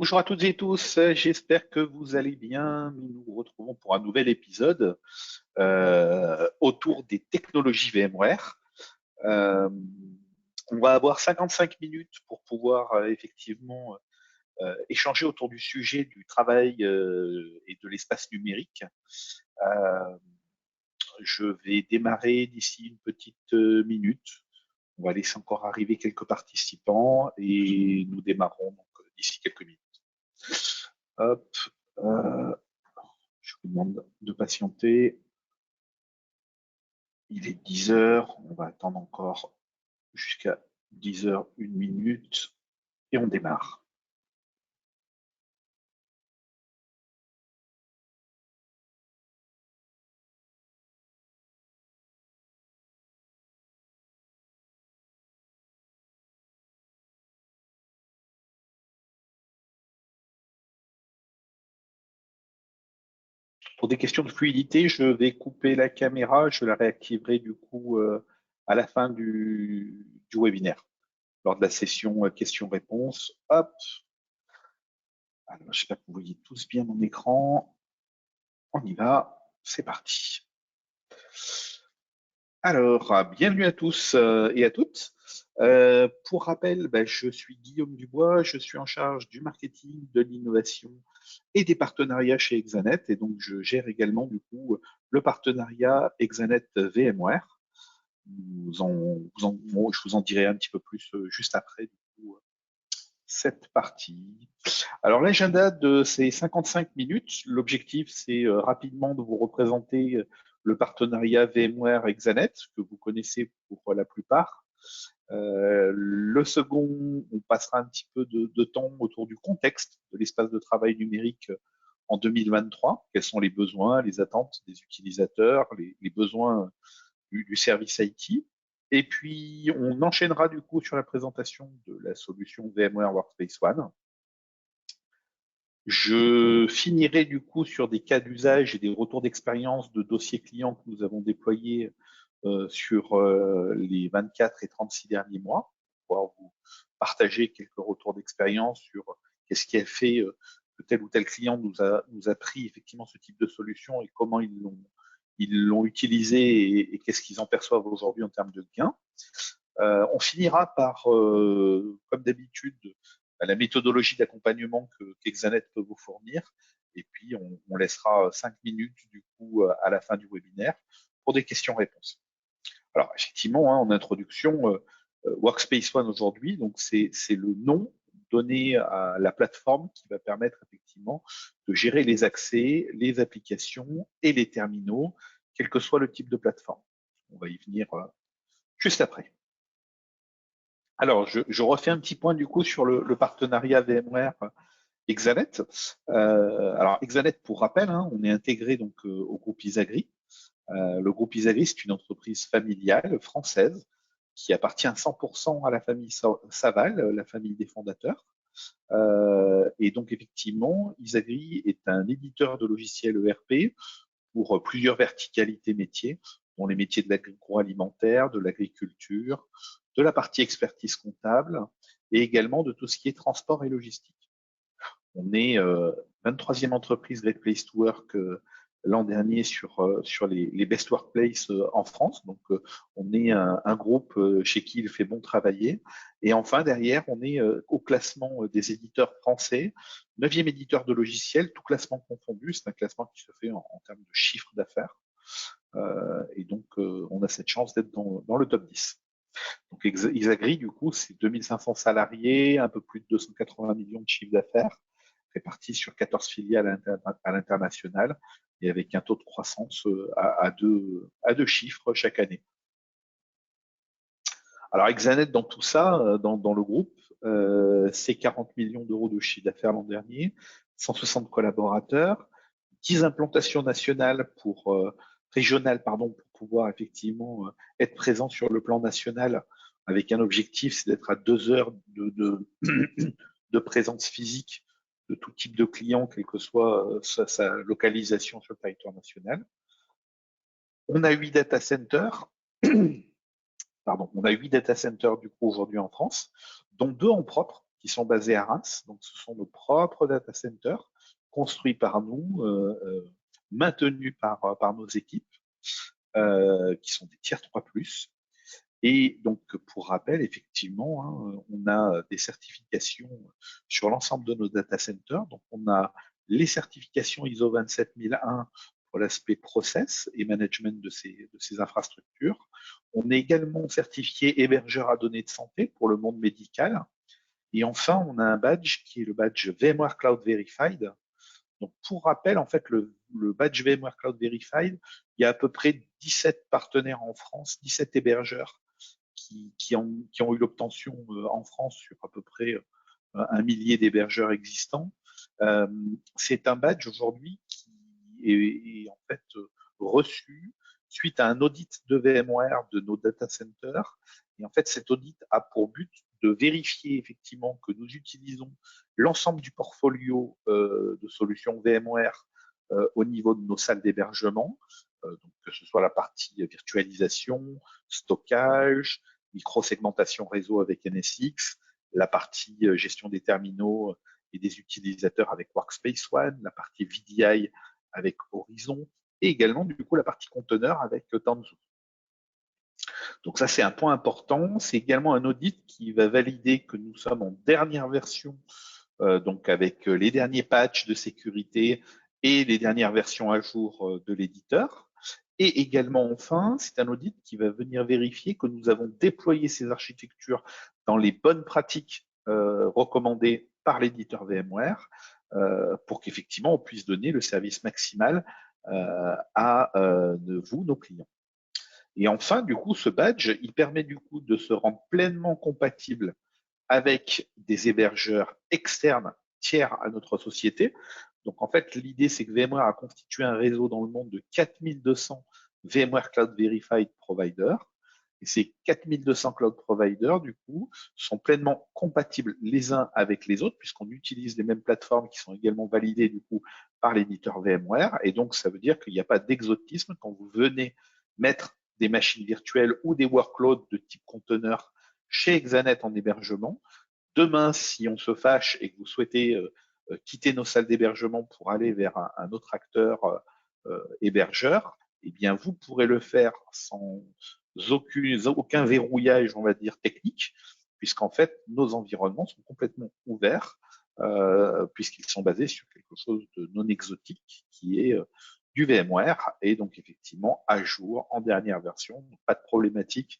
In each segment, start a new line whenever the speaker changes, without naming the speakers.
Bonjour à toutes et tous, j'espère que vous allez bien. Nous nous retrouvons pour un nouvel épisode autour des technologies VMware. Euh, on va avoir 55 minutes pour pouvoir effectivement échanger autour du sujet du travail et de l'espace numérique. Euh, je vais démarrer d'ici une petite minute. On va laisser encore arriver quelques participants et nous démarrons donc d'ici quelques minutes. Hop, euh, je vous demande de patienter. Il est 10 heures. On va attendre encore jusqu'à 10 heures, une minute, et on démarre. Pour des questions de fluidité, je vais couper la caméra. Je la réactiverai du coup à la fin du webinaire, lors de la session questions-réponses. Hop. Alors, j'espère que vous voyez tous bien mon écran. On y va. C'est parti. Alors, bienvenue à tous et à toutes. Pour rappel, je suis Guillaume Dubois, je suis en charge du marketing, de l'innovation et des partenariats chez Exanet, et donc je gère également du coup le partenariat Exanet VMware. Je vous en dirai un petit peu plus juste après du coup, cette partie. Alors l'agenda de ces 55 minutes, l'objectif c'est rapidement de vous représenter le partenariat VMware Exanet, que vous connaissez pour la plupart. Le second, on passera un petit peu de temps autour du contexte de l'espace de travail numérique en 2023. Quels sont les besoins, les attentes des utilisateurs, les besoins du service IT. Et puis, on enchaînera du coup sur la présentation de la solution VMware Workspace ONE. Je finirai du coup sur des cas d'usage et des retours d'expérience de dossiers clients que nous avons déployés sur les 24 et 36 derniers mois, pour pouvoir vous partager quelques retours d'expérience sur qu'est-ce qui a fait que tel ou tel client nous a pris effectivement ce type de solution et comment ils l'ont utilisé et qu'est-ce qu'ils en perçoivent aujourd'hui en termes de gains. On finira par, comme d'habitude, la méthodologie d'accompagnement qu'Exanet peut vous fournir. Et puis, on laissera 5 minutes du coup à la fin du webinaire pour des questions-réponses. Alors, effectivement, en introduction, Workspace ONE aujourd'hui, donc c'est le nom donné à la plateforme qui va permettre effectivement de gérer les accès, les applications et les terminaux, quel que soit le type de plateforme. On va y venir juste après. Alors, je refais un petit point du coup sur le partenariat VMware Exanet. Alors, Exanet, pour rappel, on est intégré donc au groupe Isagri. Le groupe Isagri, c'est une entreprise familiale française qui appartient 100% à la famille Saval, la famille des fondateurs. Et donc, effectivement, Isagri est un éditeur de logiciels ERP pour plusieurs verticalités métiers, dont les métiers de l'agroalimentaire, de l'agriculture, de la partie expertise comptable et également de tout ce qui est transport et logistique. On est 23e entreprise Great Place to Work l'an dernier sur les Best Workplace en France. Donc, on est un groupe chez qui il fait bon travailler. Et enfin, derrière, on est au classement des éditeurs français, 9e éditeur de logiciels, tout classement confondu. C'est un classement qui se fait en termes de chiffre d'affaires. Et donc, on a cette chance d'être dans le top 10. Donc, Isagri, du coup, c'est 2500 salariés, un peu plus de 280 millions de chiffre d'affaires, répartis sur 14 filiales à l'international et avec un taux de croissance à deux chiffres chaque année. Alors, Exanet, dans tout ça, dans le groupe, c'est 40 millions d'euros de chiffre d'affaires l'an dernier, 160 collaborateurs, 10 implantations nationales régionales, pour pouvoir effectivement être présent sur le plan national avec un objectif, c'est d'être à 2 heures de présence physique de tout type de client, quelle que soit sa localisation sur le territoire national. On a 8 data centers, on a 8 data centers du coup aujourd'hui en France, dont 2 en propre, qui sont basés à Reims. Donc, ce sont nos propres data centers construits par nous, maintenus par nos équipes, qui sont des tiers 3+. Et donc, pour rappel, effectivement, hein, on a des certifications sur l'ensemble de nos data centers. Donc, on a les certifications ISO 27001 pour l'aspect process et management de ces infrastructures. On est également certifié hébergeur à données de santé pour le monde médical. Et enfin, on a un badge qui est le badge VMware Cloud Verified. Donc, pour rappel, en fait, le badge VMware Cloud Verified, il y a à peu près 17 partenaires en France, 17 hébergeurs qui ont eu l'obtention en France sur à peu près 1 millier d'hébergeurs existants. C'est un badge aujourd'hui qui est en fait reçu suite à un audit de VMware de nos data centers. Et en fait, cet audit a pour but de vérifier effectivement que nous utilisons l'ensemble du portfolio de solutions VMware au niveau de nos salles d'hébergement, donc que ce soit la partie virtualisation, stockage, micro-segmentation réseau avec NSX, la partie gestion des terminaux et des utilisateurs avec Workspace ONE, la partie VDI avec Horizon, et également du coup la partie conteneur avec Tanzu. Donc ça, c'est un point important. C'est également un audit qui va valider que nous sommes en dernière version, donc avec les derniers patchs de sécurité et les dernières versions à jour de l'éditeur. Et également, enfin, c'est un audit qui va venir vérifier que nous avons déployé ces architectures dans les bonnes pratiques recommandées par l'éditeur VMware pour qu'effectivement on puisse donner le service maximal à vous, nos clients. Et enfin, du coup, ce badge, il permet du coup de se rendre pleinement compatible avec des hébergeurs externes tiers à notre société. Donc en fait, l'idée, c'est que VMware a constitué un réseau dans le monde de 4200 VMware Cloud Verified Providers. Et ces 4200 cloud providers, du coup, sont pleinement compatibles les uns avec les autres, puisqu'on utilise les mêmes plateformes qui sont également validées, du coup, par l'éditeur VMware. Et donc, ça veut dire qu'il n'y a pas d'exotisme quand vous venez mettre des machines virtuelles ou des workloads de type conteneur chez Exanet en hébergement. Demain, si on se fâche et que vous souhaitez quitter nos salles d'hébergement pour aller vers un autre acteur hébergeur, eh bien, vous pourrez le faire sans aucun verrouillage, on va dire, technique, puisqu'en fait, nos environnements sont complètement ouverts, puisqu'ils sont basés sur quelque chose de non exotique, qui est du VMware, et donc effectivement à jour, en dernière version, pas de problématique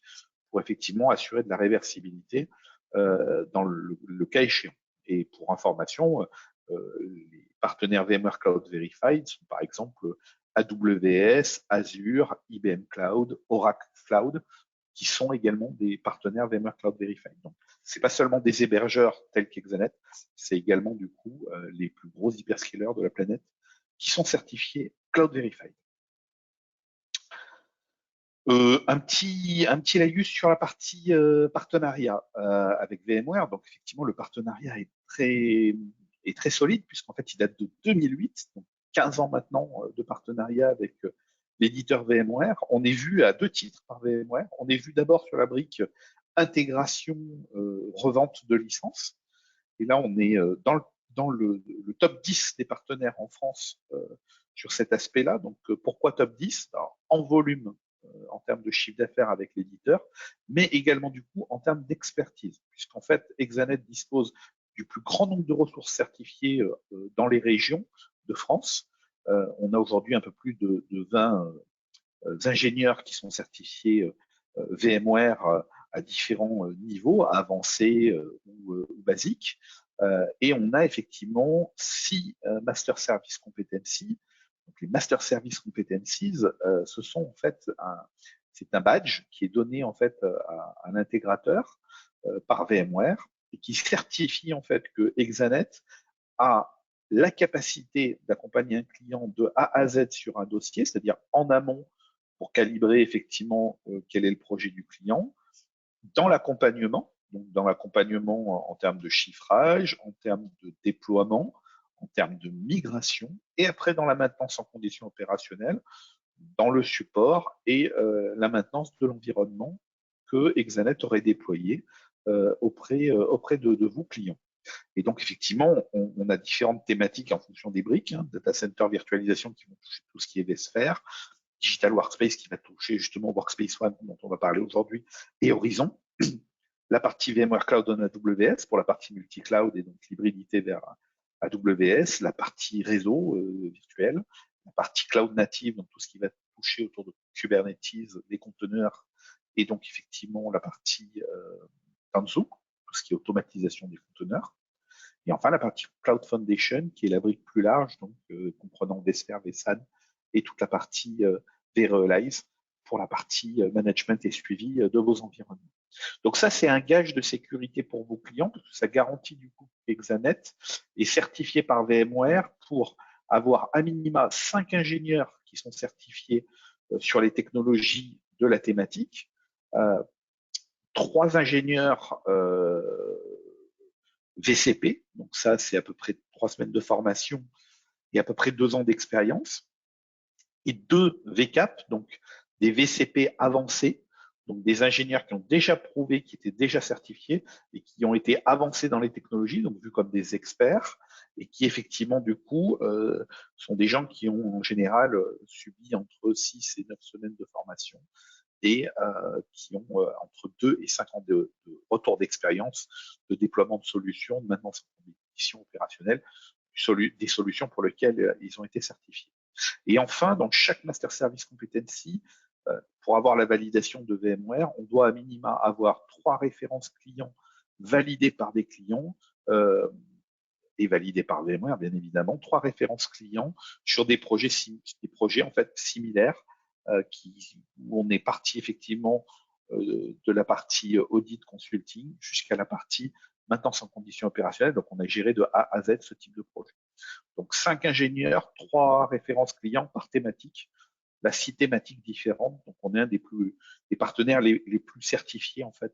pour effectivement assurer de la réversibilité dans le cas échéant. Et pour information, les partenaires VMware Cloud Verified sont par exemple AWS, Azure, IBM Cloud, Oracle Cloud, qui sont également des partenaires VMware Cloud Verified. Donc, c'est pas seulement des hébergeurs tels qu'Exanet, c'est également du coup les plus gros hyperscalers de la planète qui sont certifiés Cloud Verified. Un petit laïus sur la partie partenariat avec VMware. Donc effectivement, le partenariat est très solide puisqu'en fait, il date de 2008, donc 15 ans maintenant de partenariat avec l'éditeur VMware. On est vu à 2 titres par VMware. On est vu d'abord sur la brique intégration, revente de licences. Et là, on est dans le top 10 des partenaires en France sur cet aspect-là. Donc pourquoi top 10? Alors, en volume, en termes de chiffre d'affaires avec l'éditeur, mais également du coup en termes d'expertise, puisqu'en fait Exanet dispose du plus grand nombre de ressources certifiées dans les régions de France. On a aujourd'hui un peu plus de 20 ingénieurs qui sont certifiés VMware à différents niveaux, avancés ou basiques. Et on a effectivement 6 Master Service Competencies. Donc, les Master Service Competencies, ce sont en fait c'est un badge qui est donné en fait à un intégrateur par VMware et qui certifie en fait que Exanet a la capacité d'accompagner un client de A à Z sur un dossier, c'est-à-dire en amont pour calibrer effectivement quel est le projet du client, dans l'accompagnement, donc dans l'accompagnement en termes de chiffrage, en termes de déploiement, en termes de migration, et après dans la maintenance en conditions opérationnelles, dans le support et la maintenance de l'environnement que Exanet aurait déployé auprès de vous clients. Et donc, effectivement, on a différentes thématiques en fonction des briques, hein, data center, virtualisation qui vont toucher tout ce qui est vSphere, digital workspace qui va toucher justement Workspace ONE dont on va parler aujourd'hui, et Horizon. La partie VMware Cloud on AWS pour la partie multi-cloud et donc l'hybridité vers AWS, la partie réseau virtuel, la partie cloud native, donc tout ce qui va toucher autour de Kubernetes, les conteneurs, et donc effectivement la partie Tanzu, tout ce qui est automatisation des conteneurs. Et enfin la partie Cloud Foundation, qui est la brique plus large, donc comprenant vSphere, vSAN, et toute la partie vRealize pour la partie management et suivi de vos environnements. Donc ça, c'est un gage de sécurité pour vos clients, parce que ça garantit du coup que Exanet est certifié par VMware pour avoir à minima 5 ingénieurs qui sont certifiés sur les technologies de la thématique, 3 ingénieurs VCP, donc ça c'est à peu près 3 semaines de formation et à peu près 2 ans d'expérience, et 2 VCAP, donc des VCP avancés, donc des ingénieurs qui ont déjà prouvé, qui étaient déjà certifiés et qui ont été avancés dans les technologies, donc vus comme des experts, et qui effectivement du coup sont des gens qui ont en général subi entre 6 et 9 semaines de formation et qui ont entre 2 et 5 ans de retour d'expérience, de déploiement de solutions, de maintenance en conditions opérationnelles, des solutions pour lesquelles ils ont été certifiés. Et enfin, dans chaque Master Service Competency, pour avoir la validation de VMware, on doit à minima avoir 3 références clients validées par des clients et validées par VMware, bien évidemment, 3 références clients sur des projets en fait similaires où on est parti effectivement de la partie audit consulting jusqu'à la partie maintenance en conditions opérationnelles. Donc, on a géré de A à Z ce type de projet. Donc, 5 ingénieurs, 3 références clients par thématique, 6 thématiques différentes. Donc, on est un des partenaires les plus certifiés, en fait,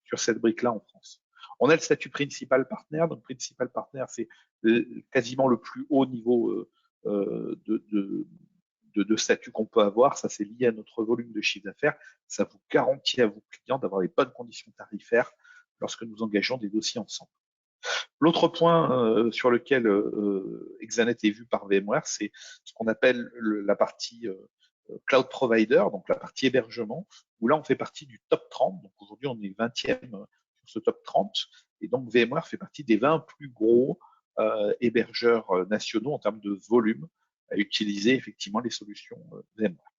sur cette brique-là en France. On a le statut principal partner. Donc, principal partner, c'est quasiment le plus haut niveau de statut qu'on peut avoir. Ça, c'est lié à notre volume de chiffre d'affaires. Ça vous garantit à vos clients d'avoir les bonnes conditions tarifaires lorsque nous engageons des dossiers ensemble. L'autre point sur lequel Exanet est vu par VMware, c'est ce qu'on appelle la partie cloud provider, donc la partie hébergement, où là on fait partie du top 30. Donc aujourd'hui on est 20e sur ce top 30, et donc VMware fait partie des 20 plus gros hébergeurs nationaux en termes de volume à utiliser effectivement les solutions VMware.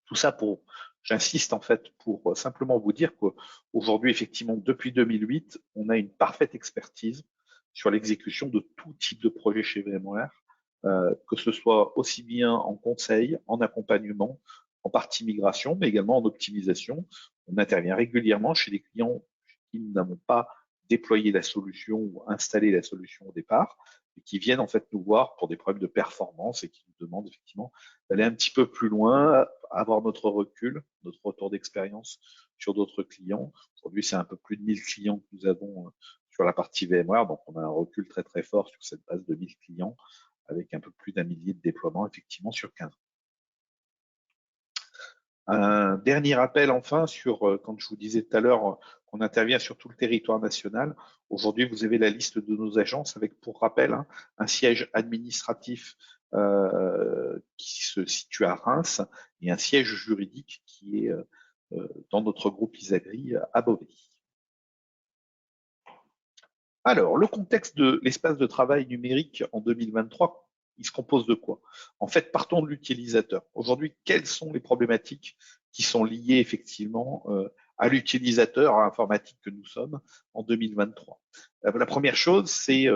Tout ça pour, j'insiste en fait pour simplement vous dire qu'aujourd'hui, effectivement, depuis 2008, on a une parfaite expertise sur l'exécution de tout type de projet chez VMware, que ce soit aussi bien en conseil, en accompagnement, en partie migration, mais également en optimisation. On intervient régulièrement chez des clients qui n'avons pas déployé la solution ou installé la solution au départ, et qui viennent en fait nous voir pour des problèmes de performance et qui nous demandent effectivement d'aller un petit peu plus loin, avoir notre recul, notre retour d'expérience sur d'autres clients. Aujourd'hui, c'est un peu plus de 1000 clients que nous avons sur la partie VMware, donc on a un recul très très fort sur cette base de 1000 clients avec un peu plus d'1 millier de déploiements effectivement sur 15 ans. Un dernier rappel enfin sur, quand je vous disais tout à l'heure qu'on intervient sur tout le territoire national, aujourd'hui vous avez la liste de nos agences avec pour rappel un siège administratif qui se situe à Reims et un siège juridique qui est dans notre groupe Isagri à Beauvais. Alors, le contexte de l'espace de travail numérique en 2023, il se compose de quoi? En fait, partons de l'utilisateur. Aujourd'hui, quelles sont les problématiques qui sont liées effectivement à l'utilisateur informatique que nous sommes en 2023? La première chose, c'est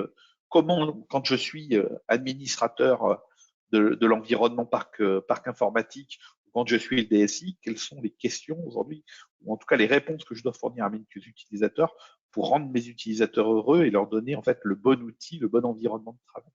comment, quand je suis administrateur de l'environnement parc informatique, quand je suis le DSI, quelles sont les questions aujourd'hui, ou en tout cas les réponses que je dois fournir à mes utilisateurs pour rendre mes utilisateurs heureux et leur donner en fait le bon outil, le bon environnement de travail.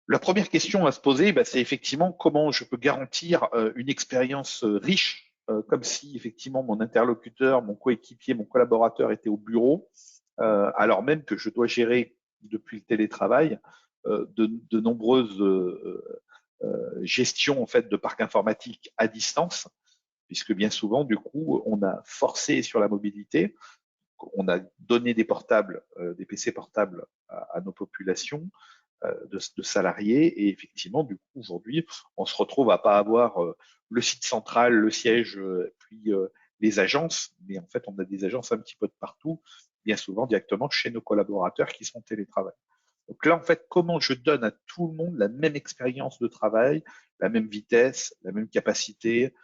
La première question à se poser, c'est effectivement comment je peux garantir une expérience riche, comme si effectivement mon interlocuteur, mon coéquipier, mon collaborateur était au bureau, alors même que je dois gérer depuis le télétravail de nombreuses gestions en fait de parcs informatiques à distance, puisque bien souvent du coup on a forcé sur la mobilité. on a donné des portables, des PC portables à nos populations de salariés, et effectivement, du coup, aujourd'hui, on se retrouve à pas avoir le site central, le siège, puis les agences, mais en fait, on a des agences un petit peu de partout, bien souvent directement chez nos collaborateurs qui sont en télétravail. Donc là, en fait, comment je donne à tout le monde la même expérience de travail, la même vitesse, la même capacité,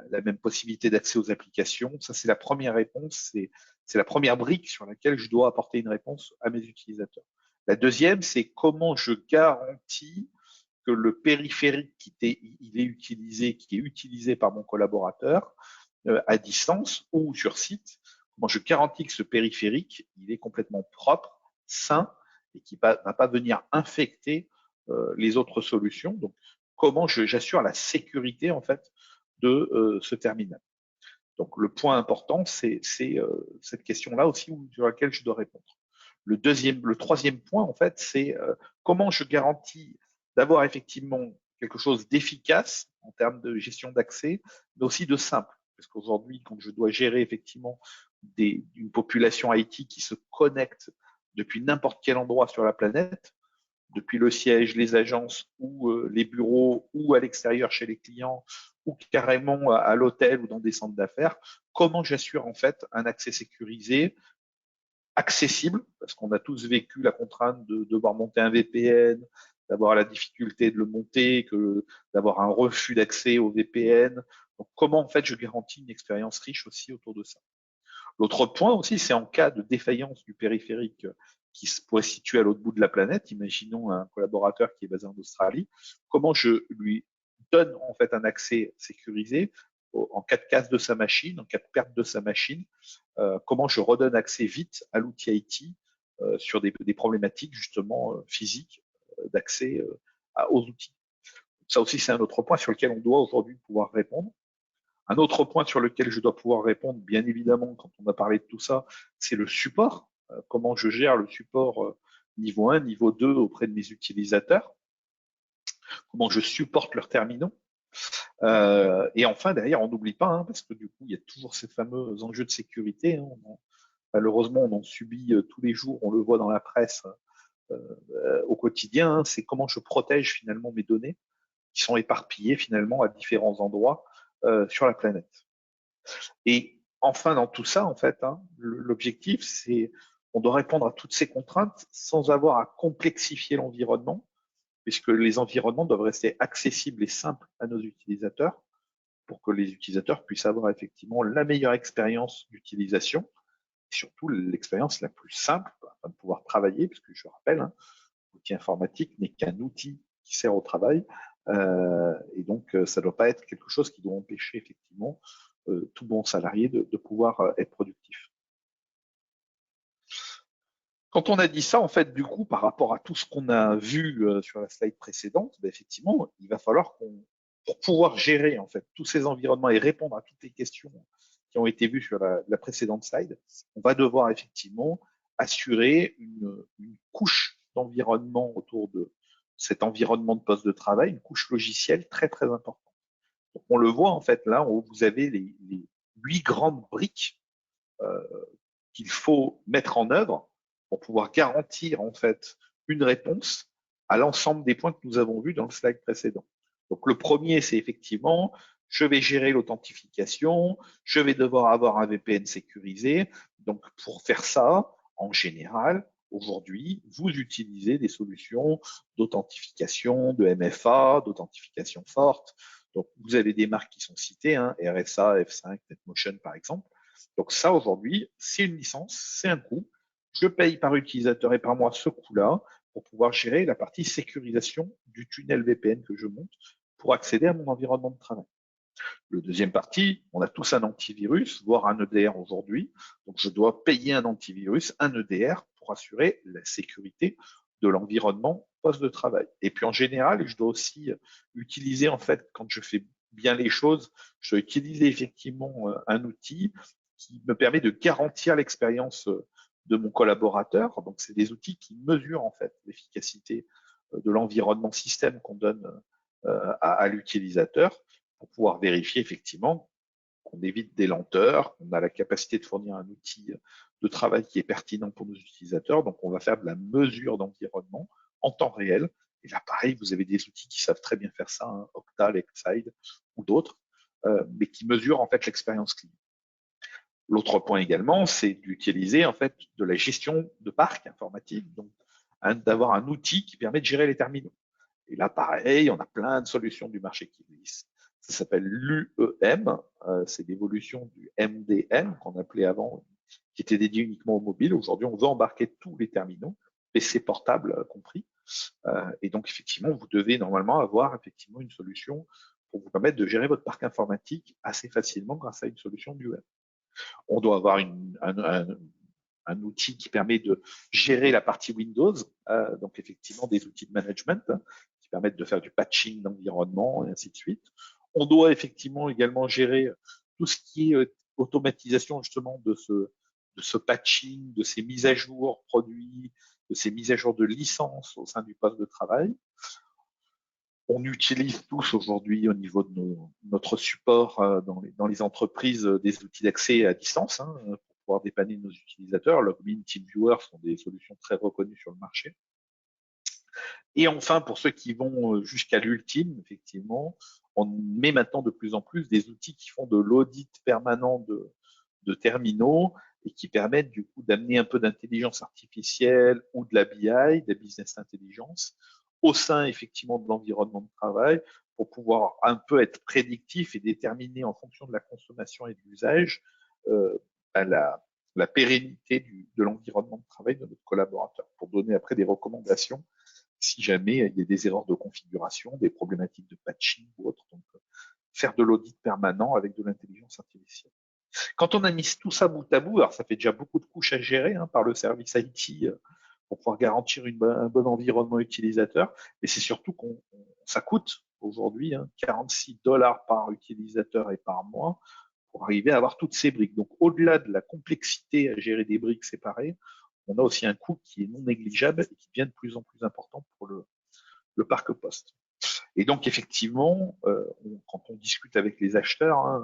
la même possibilité d'accès aux applications. Ça, c'est la première réponse, c'est la première brique sur laquelle je dois apporter une réponse à mes utilisateurs. La deuxième, c'est comment je garantis que le périphérique qui est utilisé par mon collaborateur à distance ou sur site, comment je garantis que ce périphérique, il est complètement propre, sain, et qui ne va pas venir infecter les autres solutions. Donc, comment j'assure la sécurité en fait de ce terminal. Donc, le point important, c'est cette question-là aussi sur laquelle je dois répondre. Le troisième point, en fait, c'est comment je garantis d'avoir effectivement quelque chose d'efficace en termes de gestion d'accès, mais aussi de simple. Parce qu'aujourd'hui, quand je dois gérer effectivement une population IT qui se connecte depuis n'importe quel endroit sur la planète, depuis le siège, les agences ou les bureaux ou à l'extérieur chez les clients ou carrément à l'hôtel ou dans des centres d'affaires, comment j'assure en fait un accès sécurisé, accessible, parce qu'on a tous vécu la contrainte de devoir monter un VPN, d'avoir la difficulté de le monter, d'avoir un refus d'accès au VPN. Donc comment en fait je garantis une expérience riche aussi autour de ça. L'autre point aussi, c'est en cas de défaillance du périphérique qui se pourrait situer à l'autre bout de la planète, imaginons un collaborateur qui est basé en Australie, comment je lui donne en fait un accès sécurisé en cas de casse de sa machine, en cas de perte de sa machine, comment je redonne accès vite à l'outil IT sur des problématiques justement physiques d'accès aux outils. Ça aussi, c'est un autre point sur lequel on doit aujourd'hui pouvoir répondre. Un autre point sur lequel je dois pouvoir répondre, bien évidemment, quand on a parlé de tout ça, c'est le support. Comment je gère le support niveau 1, niveau 2 auprès de mes utilisateurs. Comment je supporte leurs terminaux. Et enfin, derrière, on n'oublie pas, parce que du coup, il y a toujours ces fameux enjeux de sécurité. Malheureusement, on en subit tous les jours, on le voit dans la presse au quotidien. C'est comment je protège finalement mes données qui sont éparpillées finalement à différents endroits sur la planète. Et enfin, dans tout ça, en fait, l'objectif, c'est on doit répondre à toutes ces contraintes sans avoir à complexifier l'environnement, puisque les environnements doivent rester accessibles et simples à nos utilisateurs pour que les utilisateurs puissent avoir effectivement la meilleure expérience d'utilisation, et surtout l'expérience la plus simple afin de pouvoir travailler, puisque je rappelle, l'outil informatique n'est qu'un outil qui sert au travail, et donc ça ne doit pas être quelque chose qui doit empêcher effectivement tout bon salarié de pouvoir être productif. Quand on a dit ça, en fait, du coup, par rapport à tout ce qu'on a vu sur la slide précédente, effectivement, il va falloir pour pouvoir gérer en fait tous ces environnements et répondre à toutes les questions qui ont été vues sur la précédente slide, on va devoir effectivement assurer une couche d'environnement autour de cet environnement de poste de travail, une couche logicielle très très importante. Donc, on le voit en fait là où vous avez les 8 grandes briques qu'il faut mettre en œuvre pour pouvoir garantir en fait une réponse à l'ensemble des points que nous avons vus dans le slide précédent. Donc le premier, c'est effectivement, je vais gérer l'authentification, je vais devoir avoir un VPN sécurisé. Donc pour faire ça, en général, aujourd'hui, vous utilisez des solutions d'authentification, de MFA, d'authentification forte. Donc vous avez des marques qui sont citées, RSA, F5, NetMotion par exemple. Donc ça, aujourd'hui, c'est une licence, c'est un coût. Je paye par utilisateur et par mois ce coût-là pour pouvoir gérer la partie sécurisation du tunnel VPN que je monte pour accéder à mon environnement de travail. Le deuxième partie, on a tous un antivirus, voire un EDR aujourd'hui. Donc je dois payer un antivirus, un EDR, pour assurer la sécurité de l'environnement poste de travail. Et puis en général, je dois aussi utiliser, en fait, quand je fais bien les choses, je dois utiliser effectivement un outil qui me permet de garantir l'expérience de mon collaborateur. Donc, c'est des outils qui mesurent en fait l'efficacité de l'environnement système qu'on donne à l'utilisateur pour pouvoir vérifier effectivement qu'on évite des lenteurs, qu'on a la capacité de fournir un outil de travail qui est pertinent pour nos utilisateurs. Donc, on va faire de la mesure d'environnement en temps réel. Et là, pareil, vous avez des outils qui savent très bien faire ça, hein, Octal, Excite ou d'autres, mais qui mesurent en fait l'expérience client. L'autre point également, c'est d'utiliser en fait de la gestion de parc informatique, donc d'avoir un outil qui permet de gérer les terminaux. Et là, pareil, on a plein de solutions du marché qui existent. Ça s'appelle l'UEM, c'est l'évolution du MDM qu'on appelait avant, qui était dédié uniquement au mobile. Aujourd'hui, on veut embarquer tous les terminaux, PC portables compris. Et donc, effectivement, vous devez normalement avoir effectivement une solution pour vous permettre de gérer votre parc informatique assez facilement grâce à une solution d'UEM. On doit avoir un outil qui permet de gérer la partie Windows, donc effectivement des outils de management qui permettent de faire du patching d'environnement et ainsi de suite. On doit effectivement également gérer tout ce qui est automatisation justement de ce patching, de ces mises à jour produits, de ces mises à jour de licences au sein du poste de travail. On utilise tous aujourd'hui au niveau de notre support dans les entreprises des outils d'accès à distance pour pouvoir dépanner nos utilisateurs. Logmin, TeamViewer sont des solutions très reconnues sur le marché. Et enfin, pour ceux qui vont jusqu'à l'ultime, effectivement, on met maintenant de plus en plus des outils qui font de l'audit permanent de terminaux et qui permettent du coup d'amener un peu d'intelligence artificielle ou de la BI, de la business intelligence, au sein effectivement de l'environnement de travail pour pouvoir un peu être prédictif et déterminer en fonction de la consommation et de l'usage la pérennité de l'environnement de travail de notre collaborateur pour donner après des recommandations si jamais il y a des erreurs de configuration, des problématiques de patching ou autre. Donc, faire de l'audit permanent avec de l'intelligence artificielle. Quand on a mis tout ça bout à bout, alors ça fait déjà beaucoup de couches à gérer par le service IT pour pouvoir garantir un bon environnement utilisateur, mais c'est surtout ça coûte aujourd'hui 46 $ par utilisateur et par mois pour arriver à avoir toutes ces briques. Donc au-delà de la complexité à gérer des briques séparées, on a aussi un coût qui est non négligeable et qui devient de plus en plus important pour le parc poste. Et donc effectivement, quand on discute avec les acheteurs,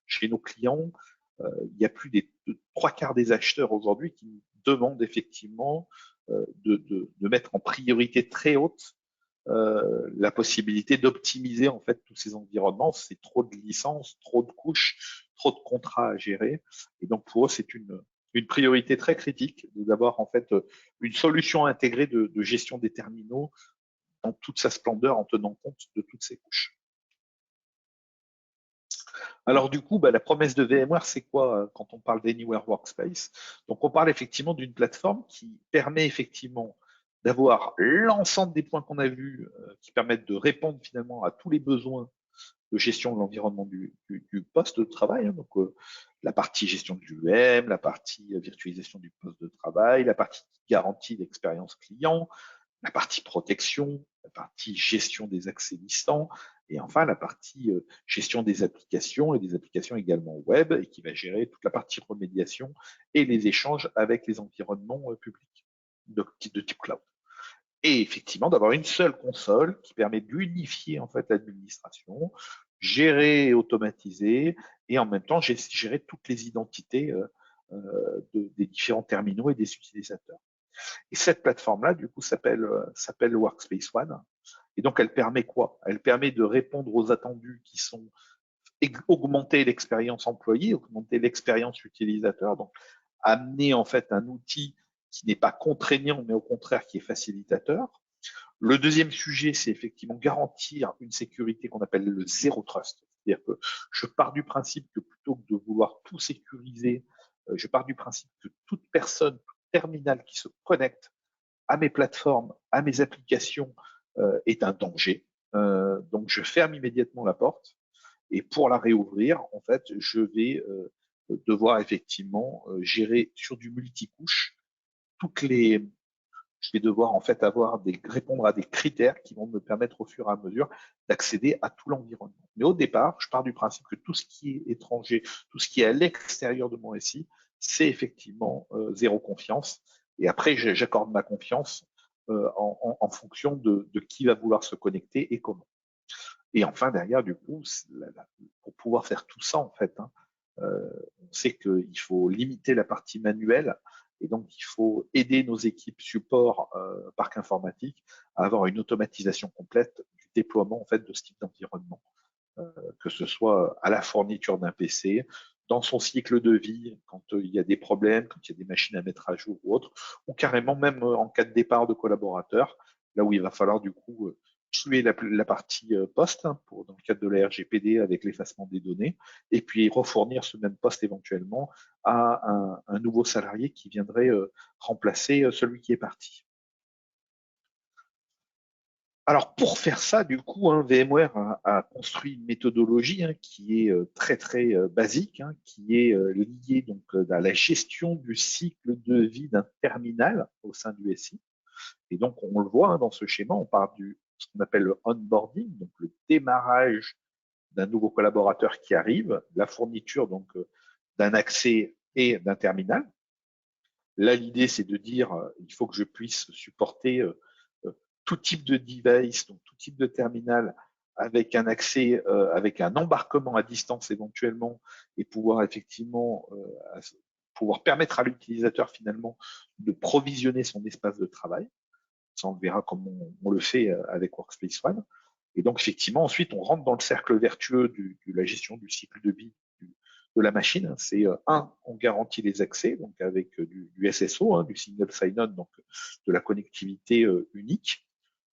chez nos clients, il y a plus des 3/4 des acheteurs aujourd'hui qui demandent effectivement de mettre en priorité très haute la possibilité d'optimiser en fait tous ces environnements. C'est trop de licences, trop de couches, trop de contrats à gérer. Et donc pour eux, c'est une priorité très critique d'avoir en fait une solution intégrée de gestion des terminaux dans toute sa splendeur en tenant compte de toutes ces couches. Alors du coup, la promesse de VMware, c'est quoi quand on parle d'Anywhere Workspace? Donc on parle effectivement d'une plateforme qui permet effectivement d'avoir l'ensemble des points qu'on a vus qui permettent de répondre finalement à tous les besoins de gestion de l'environnement du poste de travail. Donc la partie gestion de l'UM, la partie virtualisation du poste de travail, la partie garantie d'expérience client, la partie protection, la partie gestion des accès distants, et enfin la partie gestion des applications et des applications également web, et qui va gérer toute la partie remédiation et les échanges avec les environnements publics de type cloud. Et effectivement, d'avoir une seule console qui permet d'unifier en fait l'administration, gérer et automatiser, et en même temps gérer toutes les identités des différents terminaux et des utilisateurs. Et cette plateforme-là, du coup, s'appelle Workspace ONE. Et donc, elle permet quoi? Elle permet de répondre aux attendus qui sont augmenter l'expérience employée, augmenter l'expérience utilisateur, donc amener en fait un outil qui n'est pas contraignant, mais au contraire qui est facilitateur. Le deuxième sujet, c'est effectivement garantir une sécurité qu'on appelle le zéro trust. C'est-à-dire que je pars du principe que plutôt que de vouloir tout sécuriser, je pars du principe que toute personne, tout terminal qui se connecte à mes plateformes, à mes applications, est un danger. Donc je ferme immédiatement la porte et pour la réouvrir, en fait, je vais devoir effectivement gérer sur du multicouche toutes les. Je vais devoir en fait répondre à des critères qui vont me permettre au fur et à mesure d'accéder à tout l'environnement. Mais au départ, je pars du principe que tout ce qui est étranger, tout ce qui est à l'extérieur de mon SI, c'est effectivement zéro confiance. Et après, j'accorde ma confiance en fonction de qui va vouloir se connecter et comment. Et enfin, derrière, du coup, pour pouvoir faire tout ça, en fait, On sait qu'il faut limiter la partie manuelle et donc il faut aider nos équipes support parc informatique à avoir une automatisation complète du déploiement en fait de ce type d'environnement, que ce soit à la fourniture d'un PC, dans son cycle de vie, quand il y a des problèmes, quand il y a des machines à mettre à jour ou autre, ou carrément même en cas de départ de collaborateurs, là où il va falloir du coup tuer la partie poste dans le cadre de la RGPD avec l'effacement des données, et puis refournir ce même poste éventuellement à un nouveau salarié qui viendrait remplacer celui qui est parti. Alors pour faire ça, du coup, VMware a construit une méthodologie qui est très basique, qui est liée donc à la gestion du cycle de vie d'un terminal au sein du SI. Et donc on le voit dans ce schéma, on part du ce qu'on appelle le onboarding, donc le démarrage d'un nouveau collaborateur qui arrive, la fourniture donc d'un accès et d'un terminal. Là, l'idée, c'est de dire, il faut que je puisse supporter tout type de device, donc tout type de terminal, avec un accès, avec un embarquement à distance éventuellement, et pouvoir effectivement pouvoir permettre à l'utilisateur finalement de provisionner son espace de travail. Ça, on verra comment on le fait avec Workspace ONE. Et donc, effectivement, ensuite, on rentre dans le cercle vertueux de la gestion du cycle de vie de la machine. C'est on garantit les accès, donc avec du SSO, du single sign-on, donc de la connectivité unique.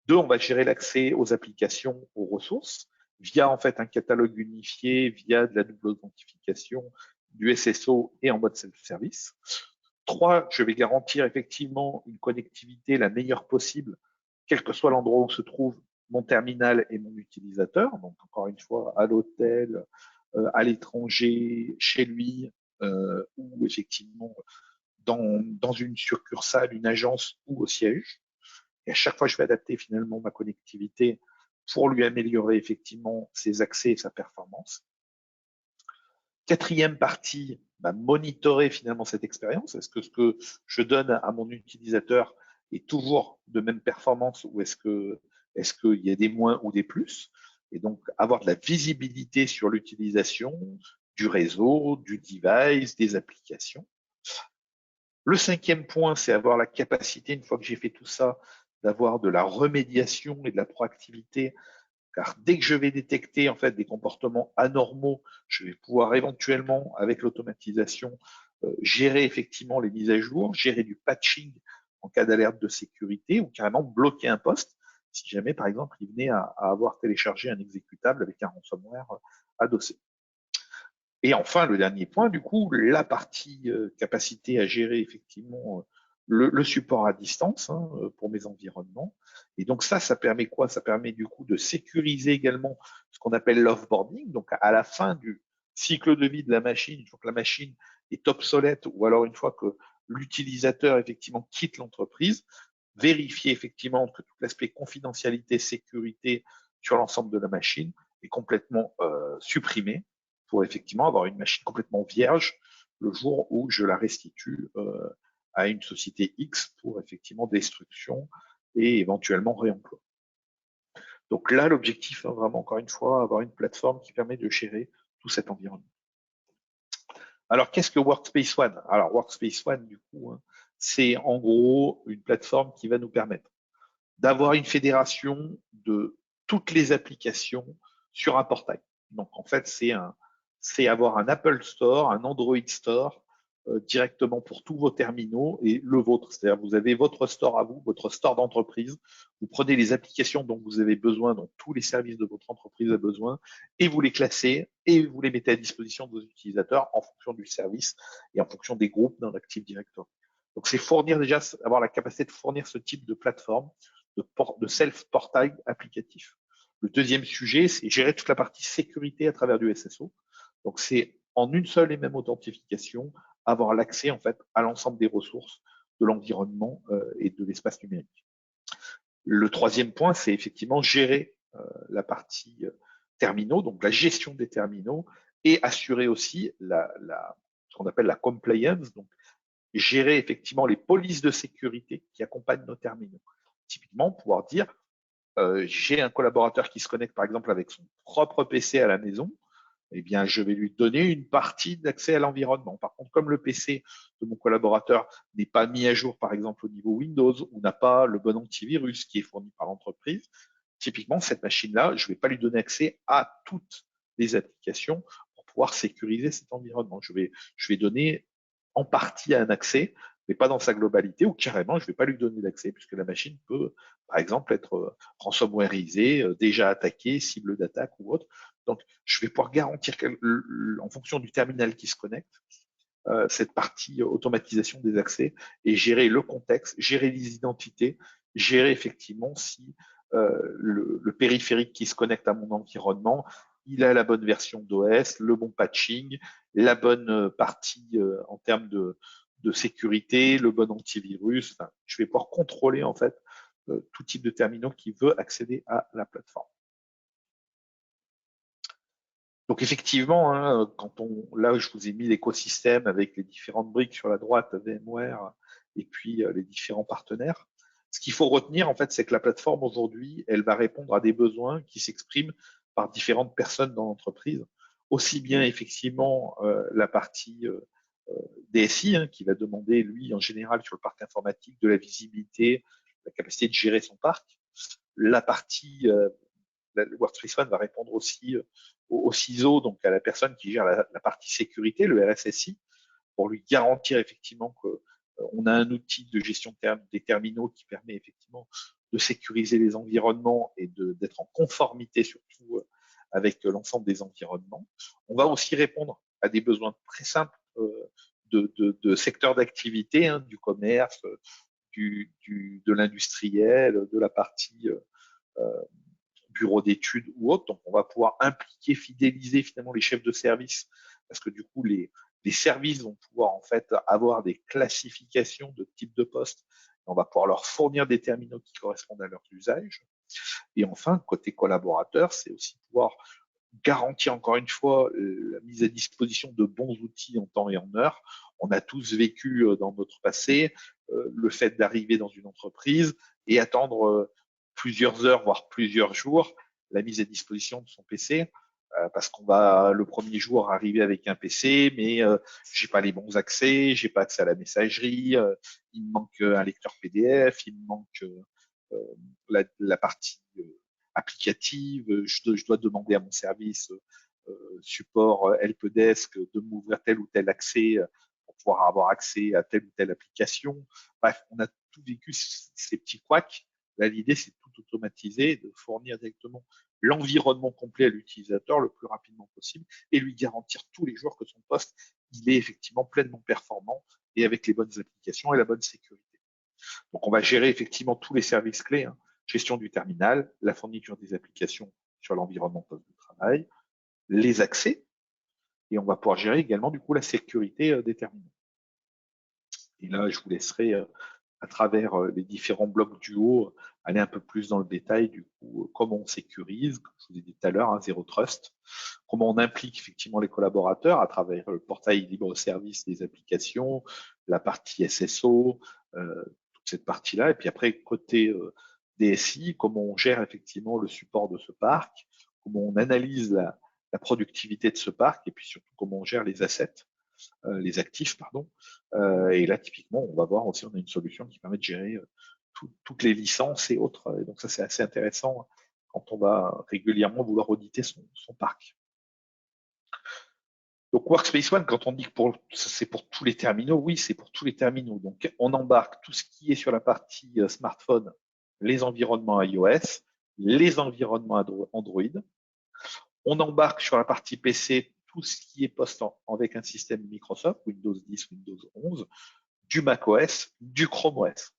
2, on va gérer l'accès aux applications, aux ressources, via en fait un catalogue unifié, via de la double authentification, du SSO et en mode self-service. 3, je vais garantir effectivement une connectivité la meilleure possible, quel que soit l'endroit où se trouve mon terminal et mon utilisateur. Donc, encore une fois, à l'hôtel, à l'étranger, chez lui, ou effectivement dans une succursale, une agence ou au siège. Et à chaque fois, je vais adapter finalement ma connectivité pour lui améliorer effectivement ses accès et sa performance. Quatrième partie, monitorer finalement cette expérience. Est-ce que ce que je donne à mon utilisateur est toujours de même performance ou est-ce qu'il y a des moins ou des plus? Et donc, avoir de la visibilité sur l'utilisation du réseau, du device, des applications. Le cinquième point, c'est avoir la capacité, une fois que j'ai fait tout ça, d'avoir de la remédiation et de la proactivité, car dès que je vais détecter en fait des comportements anormaux, je vais pouvoir éventuellement, avec l'automatisation, gérer effectivement les mises à jour, gérer du patching en cas d'alerte de sécurité ou carrément bloquer un poste si jamais, par exemple, il venait à avoir téléchargé un exécutable avec un ransomware adossé. Et enfin, le dernier point, du coup, la partie capacité à gérer effectivement le support à distance pour mes environnements. Et donc ça permet quoi? Ça permet du coup de sécuriser également ce qu'on appelle l'offboarding. Donc à la fin du cycle de vie de la machine, une fois que la machine est obsolète ou alors une fois que l'utilisateur effectivement quitte l'entreprise, vérifier effectivement que tout l'aspect confidentialité, sécurité sur l'ensemble de la machine est complètement supprimé pour effectivement avoir une machine complètement vierge le jour où je la restitue à une société X pour effectivement destruction et éventuellement réemploi. Donc là, l'objectif, vraiment encore une fois, avoir une plateforme qui permet de gérer tout cet environnement. Alors, qu'est-ce que Workspace ONE? Alors, Workspace ONE, du coup, c'est en gros une plateforme qui va nous permettre d'avoir une fédération de toutes les applications sur un portail. Donc, en fait, c'est avoir un Apple Store, un Android Store directement pour tous vos terminaux et le vôtre. C'est-à-dire, vous avez votre store à vous, votre store d'entreprise. Vous prenez les applications dont vous avez besoin, dont tous les services de votre entreprise a besoin, et vous les classez et vous les mettez à disposition de vos utilisateurs en fonction du service et en fonction des groupes dans l'Active Directory. Donc, c'est fournir déjà, avoir la capacité de fournir ce type de plateforme de self-portail applicatif. Le deuxième sujet, c'est gérer toute la partie sécurité à travers du SSO. Donc, c'est en une seule et même authentification, avoir l'accès en fait à l'ensemble des ressources de l'environnement et de l'espace numérique. Le troisième point, c'est effectivement gérer la partie terminaux, donc la gestion des terminaux, et assurer aussi ce qu'on appelle la compliance, donc gérer effectivement les polices de sécurité qui accompagnent nos terminaux. Typiquement, pouvoir dire, j'ai un collaborateur qui se connecte par exemple avec son propre PC à la maison, eh bien, je vais lui donner une partie d'accès à l'environnement. Par contre, comme le PC de mon collaborateur n'est pas mis à jour, par exemple, au niveau Windows, ou n'a pas le bon antivirus qui est fourni par l'entreprise, typiquement, cette machine-là, je ne vais pas lui donner accès à toutes les applications pour pouvoir sécuriser cet environnement. Je vais donner en partie un accès, mais pas dans sa globalité, ou carrément, je ne vais pas lui donner d'accès, puisque la machine peut, par exemple, être ransomwareisée, déjà attaquée, cible d'attaque ou autre. Donc, je vais pouvoir garantir, en fonction du terminal qui se connecte, cette partie automatisation des accès et gérer le contexte, gérer les identités, gérer effectivement si le périphérique qui se connecte à mon environnement, il a la bonne version d'OS, le bon patching, la bonne partie en termes de sécurité, le bon antivirus. Enfin, je vais pouvoir contrôler en fait tout type de terminaux qui veut accéder à la plateforme. Donc effectivement, hein, là je vous ai mis l'écosystème avec les différentes briques sur la droite, VMware et puis les différents partenaires. Ce qu'il faut retenir en fait, c'est que la plateforme aujourd'hui, elle va répondre à des besoins qui s'expriment par différentes personnes dans l'entreprise, aussi bien effectivement la partie DSI hein, qui va demander lui en général sur le parc informatique de la visibilité, la capacité de gérer son parc, la partie le Workspace ONE va répondre aussi au CISO, donc à la personne qui gère la partie sécurité, le RSSI, pour lui garantir effectivement qu'on a un outil de gestion des terminaux qui permet effectivement de sécuriser les environnements et d'être en conformité surtout avec l'ensemble des environnements. On va aussi répondre à des besoins très simples de secteurs d'activité, hein, du commerce, de l'industriel, de la partie bureau d'études ou autre. Donc, on va pouvoir impliquer, fidéliser finalement les chefs de service parce que du coup, les services vont pouvoir en fait avoir des classifications de types de postes. On va pouvoir leur fournir des terminaux qui correspondent à leurs usages. Et enfin, côté collaborateur, c'est aussi pouvoir garantir encore une fois la mise à disposition de bons outils en temps et en heure. On a tous vécu dans notre passé le fait d'arriver dans une entreprise et attendre plusieurs heures, voire plusieurs jours, la mise à disposition de son PC. Parce qu'on va le premier jour arriver avec un PC, mais j'ai pas les bons accès, j'ai pas accès à la messagerie, il me manque un lecteur PDF, il me manque la partie applicative, je dois demander à mon service support helpdesk de m'ouvrir tel ou tel accès pour pouvoir avoir accès à telle ou telle application. Bref, on a tout vécu ces petits couacs. Là, l'idée, c'est de tout automatiser, de fournir directement l'environnement complet à l'utilisateur le plus rapidement possible et lui garantir tous les jours que son poste, il est effectivement pleinement performant et avec les bonnes applications et la bonne sécurité. Donc, on va gérer effectivement tous les services clés, hein, gestion du terminal, la fourniture des applications sur l'environnement poste de travail, les accès, et on va pouvoir gérer également du coup la sécurité des terminaux. Et là, je vous laisserai à travers les différents blocs du haut aller un peu plus dans le détail du coup comment on sécurise, comme je vous ai dit tout à l'heure, hein, Zero Trust, comment on implique effectivement les collaborateurs à travers le portail libre service des applications, la partie SSO, toute cette partie-là, et puis après côté DSI, comment on gère effectivement le support de ce parc, comment on analyse la productivité de ce parc, et puis surtout comment on gère les assets, les actifs, pardon. Et là, typiquement, on va voir aussi, on a une solution qui permet de gérer toutes les licences et autres. Et donc ça, c'est assez intéressant quand on va régulièrement vouloir auditer son parc. Donc Workspace ONE, quand on dit que c'est pour tous les terminaux, oui, c'est pour tous les terminaux. Donc on embarque tout ce qui est sur la partie smartphone, les environnements iOS, les environnements Android. On embarque sur la partie PC tout ce qui est poste avec un système Microsoft, Windows 10, Windows 11, du macOS, du Chrome OS.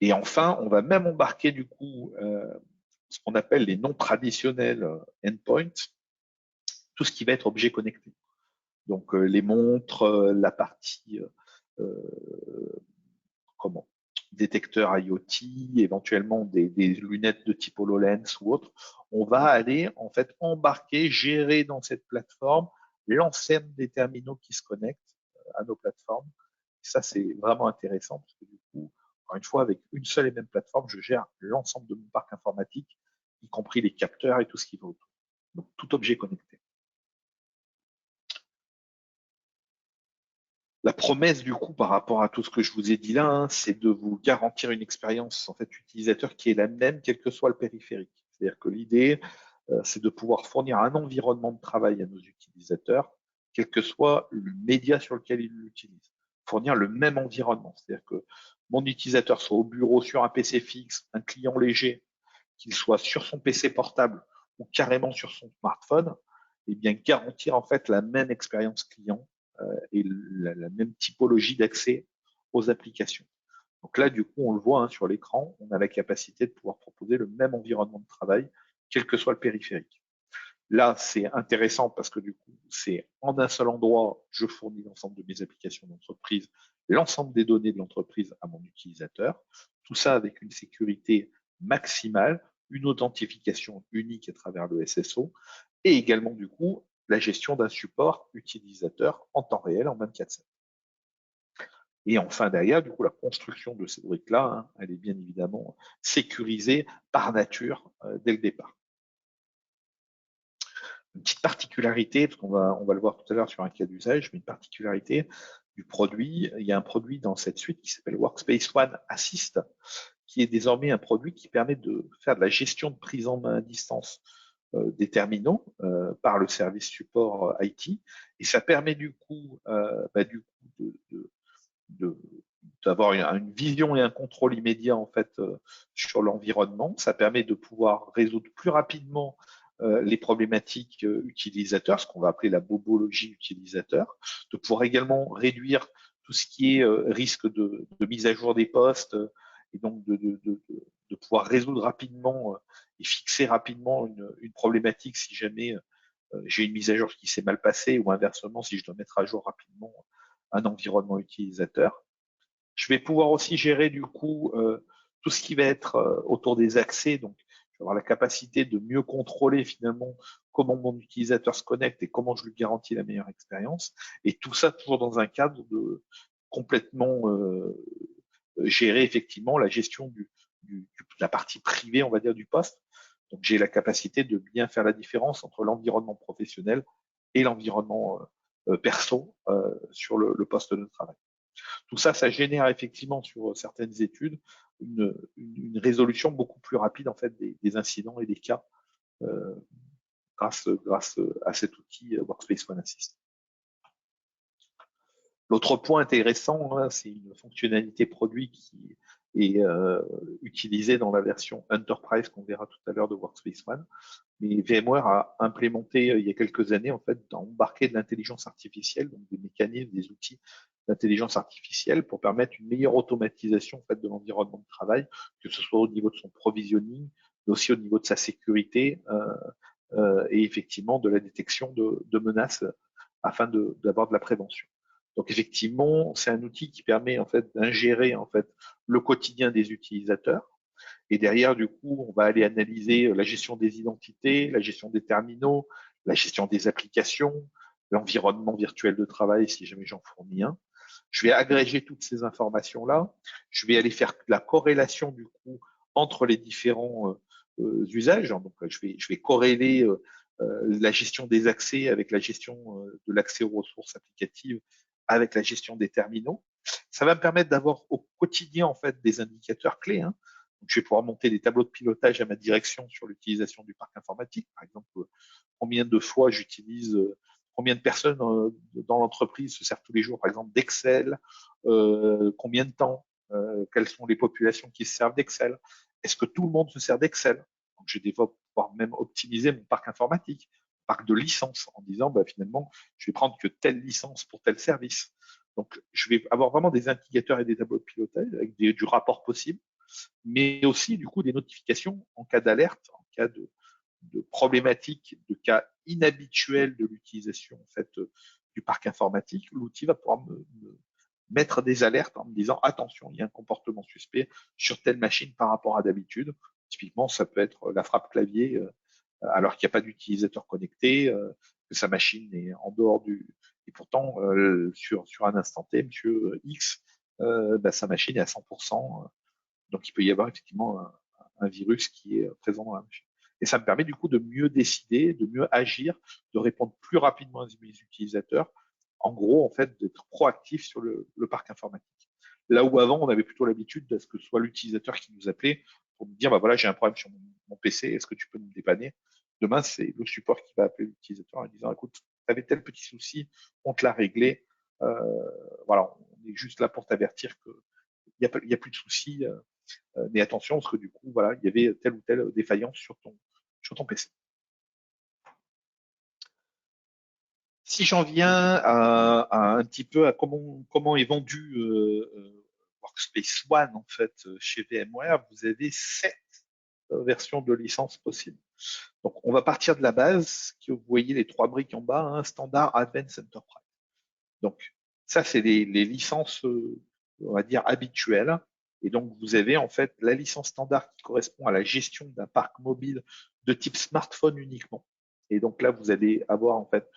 Et enfin, on va même embarquer du coup ce qu'on appelle les non traditionnels endpoints, tout ce qui va être objet connecté. Donc les montres, la partie comment détecteur IoT, éventuellement des lunettes de type HoloLens ou autre, on va aller en fait embarquer, gérer dans cette plateforme l'ensemble des terminaux qui se connectent à nos plateformes. Et ça, c'est vraiment intéressant parce que du coup, encore une fois, avec une seule et même plateforme, je gère l'ensemble de mon parc informatique, y compris les capteurs et tout ce qui va autour. Donc, tout objet connecté. La promesse, du coup, par rapport à tout ce que je vous ai dit là, hein, c'est de vous garantir une expérience en fait utilisateur qui est la même, quel que soit le périphérique. C'est-à-dire que l'idée, c'est de pouvoir fournir un environnement de travail à nos utilisateurs, quel que soit le média sur lequel ils l'utilisent. Fournir le même environnement. C'est-à-dire que mon utilisateur soit au bureau sur un PC fixe, un client léger, qu'il soit sur son PC portable ou carrément sur son smartphone, et bien garantir en fait la même expérience client et la même typologie d'accès aux applications. Donc là, du coup, on le voit hein, sur l'écran, on a la capacité de pouvoir proposer le même environnement de travail, quel que soit le périphérique. Là, c'est intéressant parce que du coup, c'est en un seul endroit, je fournis l'ensemble de mes applications d'entreprise, l'ensemble des données de l'entreprise à mon utilisateur, tout ça avec une sécurité maximale, une authentification unique à travers le SSO, et également du coup la gestion d'un support utilisateur en temps réel en 24/7. Et enfin derrière, du coup, la construction de ces briques-là, hein, elle est bien évidemment sécurisée par nature dès le départ. Une petite particularité, parce on va le voir tout à l'heure sur un cas d'usage, mais une particularité du produit, il y a un produit dans cette suite qui s'appelle Workspace ONE Assist, qui est désormais un produit qui permet de faire de la gestion de prise en main à distance des terminaux par le service support IT, et ça permet du coup, d'avoir une vision et un contrôle immédiat en fait sur l'environnement. Ça permet de pouvoir résoudre plus rapidement les problématiques utilisateurs, ce qu'on va appeler la bobologie utilisateur, de pouvoir également réduire tout ce qui est risque de mise à jour des postes et donc de pouvoir résoudre rapidement et fixer rapidement une problématique si jamais j'ai une mise à jour qui s'est mal passée ou inversement si je dois mettre à jour rapidement un environnement utilisateur. Je vais pouvoir aussi gérer du coup tout ce qui va être autour des accès. Donc, je vais avoir la capacité de mieux contrôler finalement comment mon utilisateur se connecte et comment je lui garantis la meilleure expérience. Et tout ça toujours dans un cadre de complètement gérer effectivement la gestion de la partie privée, on va dire, du poste. Donc, j'ai la capacité de bien faire la différence entre l'environnement professionnel et l'environnement perso sur le poste de travail. Tout ça, ça génère effectivement sur certaines études une résolution beaucoup plus rapide en fait des incidents et des cas euh, grâce à cet outil Workspace ONE Assist. L'autre point intéressant, hein, c'est une fonctionnalité produit qui est utilisée dans la version Enterprise qu'on verra tout à l'heure de Workspace ONE. Mais VMware a implémenté il y a quelques années, en fait, embarqué de l'intelligence artificielle, donc des mécanismes, des outils d'intelligence artificielle pour permettre une meilleure automatisation en fait, de l'environnement de travail, que ce soit au niveau de son provisioning, mais aussi au niveau de sa sécurité et effectivement de la détection de menaces afin d'avoir de la prévention. Donc effectivement, c'est un outil qui permet en fait d'ingérer en fait le quotidien des utilisateurs. Et derrière, du coup, on va aller analyser la gestion des identités, la gestion des terminaux, la gestion des applications, l'environnement virtuel de travail si jamais j'en fournis un. Je vais agréger toutes ces informations-là. Je vais aller faire la corrélation du coup entre les différents usages. Donc, je vais corréler la gestion des accès avec la gestion de l'accès aux ressources applicatives avec la gestion des terminaux. Ça va me permettre d'avoir au quotidien en fait des indicateurs clés. Hein. Donc, je vais pouvoir monter des tableaux de pilotage à ma direction sur l'utilisation du parc informatique. Par exemple, combien de fois j'utilise combien de personnes dans l'entreprise se servent tous les jours, par exemple, d'Excel, combien de temps, quelles sont les populations qui se servent d'Excel, est-ce que tout le monde se sert d'Excel? Donc, je vais pouvoir même optimiser mon parc informatique, parc de licences, en disant, bah, finalement, je vais prendre que telle licence pour tel service. Donc, je vais avoir vraiment des indicateurs et des tableaux de pilotage avec du rapport possible, mais aussi, du coup, des notifications en cas d'alerte, en cas de problématiques, de cas inhabituels de l'utilisation en fait, du parc informatique, l'outil va pouvoir me mettre des alertes en me disant attention, il y a un comportement suspect sur telle machine par rapport à d'habitude. Typiquement, ça peut être la frappe clavier alors qu'il n'y a pas d'utilisateur connecté, que sa machine est en dehors du... Et pourtant, sur un instant T, monsieur X, bah, sa machine est à 100%. Donc, il peut y avoir effectivement un virus qui est présent dans la machine. Et ça me permet du coup de mieux décider, de mieux agir, de répondre plus rapidement à mes utilisateurs en gros, en fait, d'être proactif sur le parc informatique. Là où avant, on avait plutôt l'habitude de ce que ce soit l'utilisateur qui nous appelait pour nous dire, bah voilà, j'ai un problème sur mon PC, est-ce que tu peux me dépanner? Demain, c'est le support qui va appeler l'utilisateur en disant, écoute, tu avais tel petit souci, on te l'a réglé. Euh, voilà, on est juste là pour t'avertir qu'il n'y a plus de soucis, mais attention, parce que du coup, voilà, il y avait telle ou telle défaillance sur ton PC. Si j'en viens à un petit peu à comment est vendu Workspace ONE en fait chez VMware, vous avez 7 versions de licence possibles. Donc on va partir de la base, que vous voyez les 3 briques en bas, hein, standard, Advanced, Enterprise. Donc ça c'est les licences, on va dire habituelles. Et donc vous avez en fait la licence standard qui correspond à la gestion d'un parc mobile de type smartphone uniquement. Et donc là vous allez avoir en fait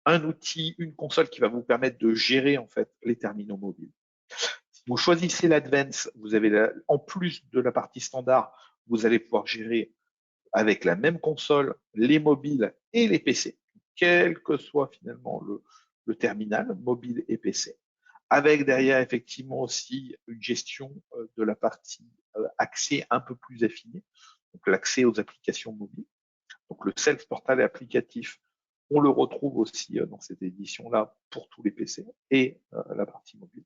un outil, une console qui va vous permettre de gérer en fait les terminaux mobiles. Si vous choisissez l'Advance, vous avez en plus de la partie standard, vous allez pouvoir gérer avec la même console les mobiles et les PC, quel que soit finalement le terminal, mobile et PC, avec derrière effectivement aussi une gestion de la partie accès un peu plus affinée, donc l'accès aux applications mobiles. Donc le self-portal applicatif, on le retrouve aussi dans cette édition-là pour tous les PC et la partie mobile.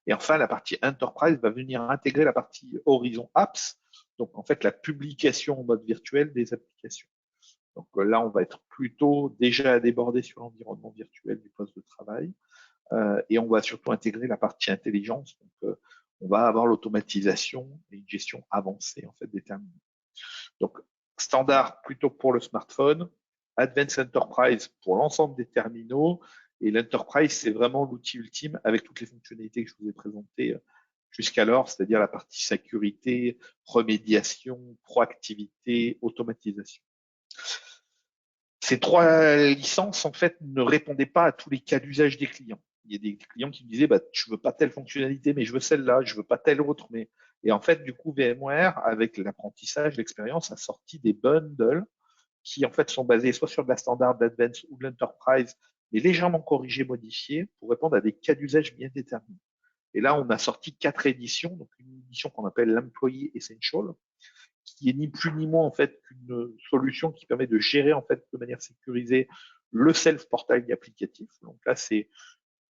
Et enfin, la partie Enterprise va venir intégrer la partie Horizon Apps, donc en fait la publication en mode virtuel des applications. Donc là, on va être plutôt déjà débordé sur l'environnement virtuel du poste de travail et on va surtout intégrer la partie intelligence. Donc on va avoir l'automatisation et une gestion avancée en fait des terminaux. Donc standard plutôt pour le smartphone, Advanced Enterprise pour l'ensemble des terminaux, et l'Enterprise, c'est vraiment l'outil ultime avec toutes les fonctionnalités que je vous ai présentées jusqu'alors, c'est-à-dire la partie sécurité, remédiation, proactivité, automatisation. Ces 3 licences, en fait, ne répondaient pas à tous les cas d'usage des clients. Il y a des clients qui me disaient, bah, je veux pas telle fonctionnalité, mais je veux celle-là, je veux pas telle autre, mais, et en fait, du coup, VMware, avec l'apprentissage, l'expérience, a sorti des bundles qui, en fait, sont basés soit sur de la standard, d'Advance ou de l'Enterprise, mais légèrement corrigés, modifiés, pour répondre à des cas d'usage bien déterminés. Et là, on a sorti 4 éditions, donc une édition qu'on appelle l'Employee Essential, qui est ni plus ni moins en fait qu'une solution qui permet de gérer en fait de manière sécurisée le self-portail applicatif. Donc là, c'est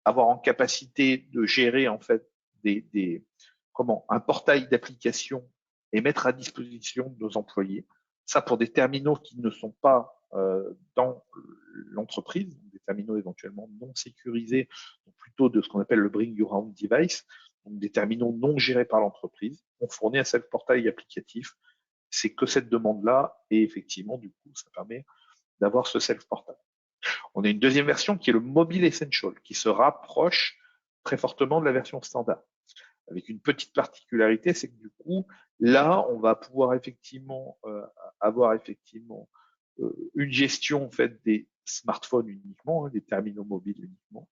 avoir en capacité de gérer en fait un portail d'application et mettre à disposition de nos employés. Ça pour des terminaux qui ne sont pas dans l'entreprise, des terminaux éventuellement non sécurisés, donc plutôt de ce qu'on appelle le Bring Your Own Device, donc des terminaux non gérés par l'entreprise. On fournit un self-portail applicatif. C'est que cette demande-là, et effectivement, du coup, ça permet d'avoir ce self-portal. On a une deuxième version qui est le Mobile Essential, qui se rapproche très fortement de la version standard. Avec une petite particularité, c'est que du coup, là, on va pouvoir effectivement avoir effectivement une gestion en fait des smartphones uniquement, des terminaux mobiles uniquement.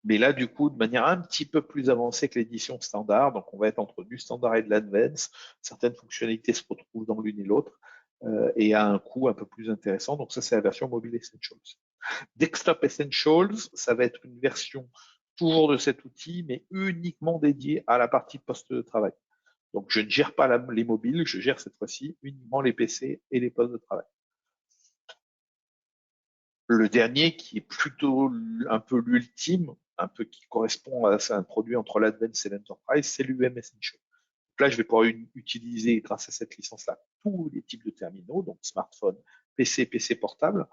Mais là, du coup, de manière un petit peu plus avancée que l'édition standard, donc on va être entre du standard et de l'advance. Certaines fonctionnalités se retrouvent dans l'une et l'autre et à un coût un peu plus intéressant. Donc ça, c'est la version Mobile Essentials. Desktop Essentials, ça va être une version toujours de cet outil, mais uniquement dédiée à la partie poste de travail. Donc je ne gère pas les mobiles, je gère cette fois-ci uniquement les PC et les postes de travail. Le dernier, qui est plutôt un peu l'ultime, un peu qui correspond à un produit entre l'Advance et l'Enterprise, c'est l'UM Essential. Donc là, je vais pouvoir utiliser, grâce à cette licence-là, tous les types de terminaux, donc smartphone, PC, PC portable.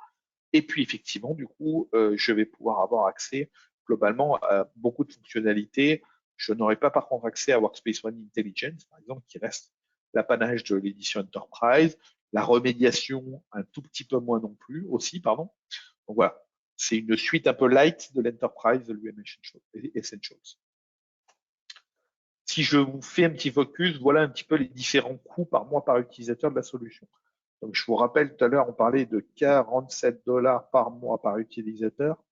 Et puis, effectivement, du coup, je vais pouvoir avoir accès globalement à beaucoup de fonctionnalités. Je n'aurai pas, par contre, accès à Workspace ONE Intelligence, par exemple, qui reste l'apanage de l'édition Enterprise. La remédiation, un tout petit peu moins non plus, aussi, pardon. Donc voilà, c'est une suite un peu light de l'Enterprise de l'UM Essentials. Si je vous fais un petit focus, voilà un petit peu les différents coûts par mois par utilisateur de la solution. Donc je vous rappelle, tout à l'heure, on parlait de 47 $ par mois par utilisateur.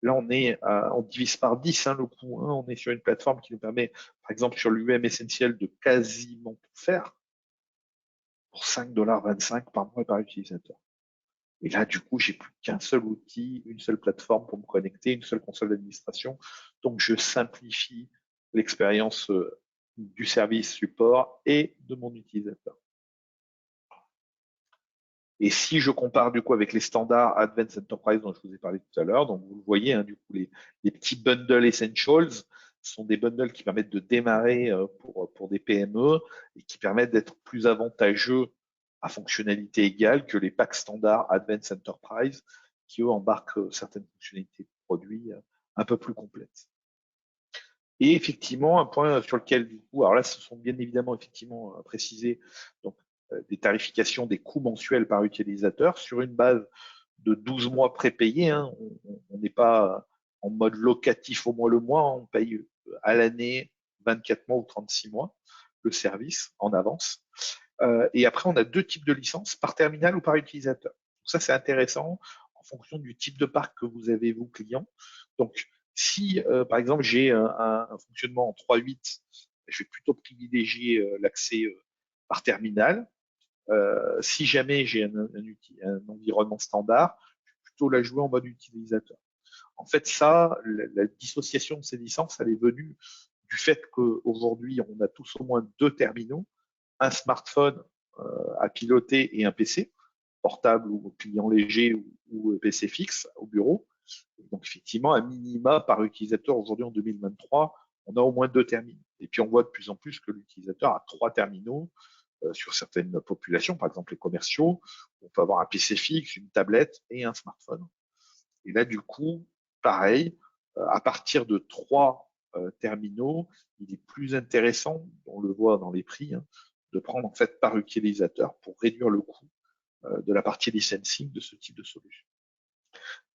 Là, on divise par 10 le coût. On est sur une plateforme qui nous permet, par exemple, sur l'UM Essentiel, de quasiment tout faire pour 5,25 $ par mois par utilisateur. Et là, du coup, j'ai plus qu'un seul outil, une seule plateforme pour me connecter, une seule console d'administration. Donc, je simplifie l'expérience du service support et de mon utilisateur. Et si je compare du coup avec les standards Advanced Enterprise dont je vous ai parlé tout à l'heure, donc vous le voyez, hein, du coup, les petits bundles Essentials sont des bundles qui permettent de démarrer pour des PME et qui permettent d'être plus avantageux à fonctionnalité égale que les packs standards Advanced Enterprise qui, eux, embarquent certaines fonctionnalités de produits un peu plus complètes. Et effectivement, un point sur lequel, du coup, alors là, ce sont bien évidemment effectivement précisés donc, des tarifications des coûts mensuels par utilisateur sur une base de 12 mois prépayés. Hein. On n'est pas en mode locatif au mois le mois, on paye à l'année 24 mois ou 36 mois le service en avance. Et après, on a deux types de licences, par terminal ou par utilisateur. Donc ça, c'est intéressant en fonction du type de parc que vous avez, vous, client. Donc, si, par exemple, j'ai un fonctionnement en 3.8, je vais plutôt privilégier l'accès par terminal. Si jamais j'ai un environnement standard, je vais plutôt la jouer en mode utilisateur. En fait, ça, la dissociation de ces licences, elle est venue du fait qu'aujourd'hui, on a tous au moins deux terminaux, un smartphone à piloter et un PC, portable ou client léger ou PC fixe au bureau. Donc effectivement, un minima par utilisateur aujourd'hui en 2023, on a au moins deux terminaux. Et puis on voit de plus en plus que l'utilisateur a trois terminaux sur certaines populations, par exemple les commerciaux. On peut avoir un PC fixe, une tablette et un smartphone. Et là, du coup, pareil, à partir de trois terminaux, il est plus intéressant, on le voit dans les prix, hein, de prendre en fait par utilisateur pour réduire le coût de la partie licensing de ce type de solution.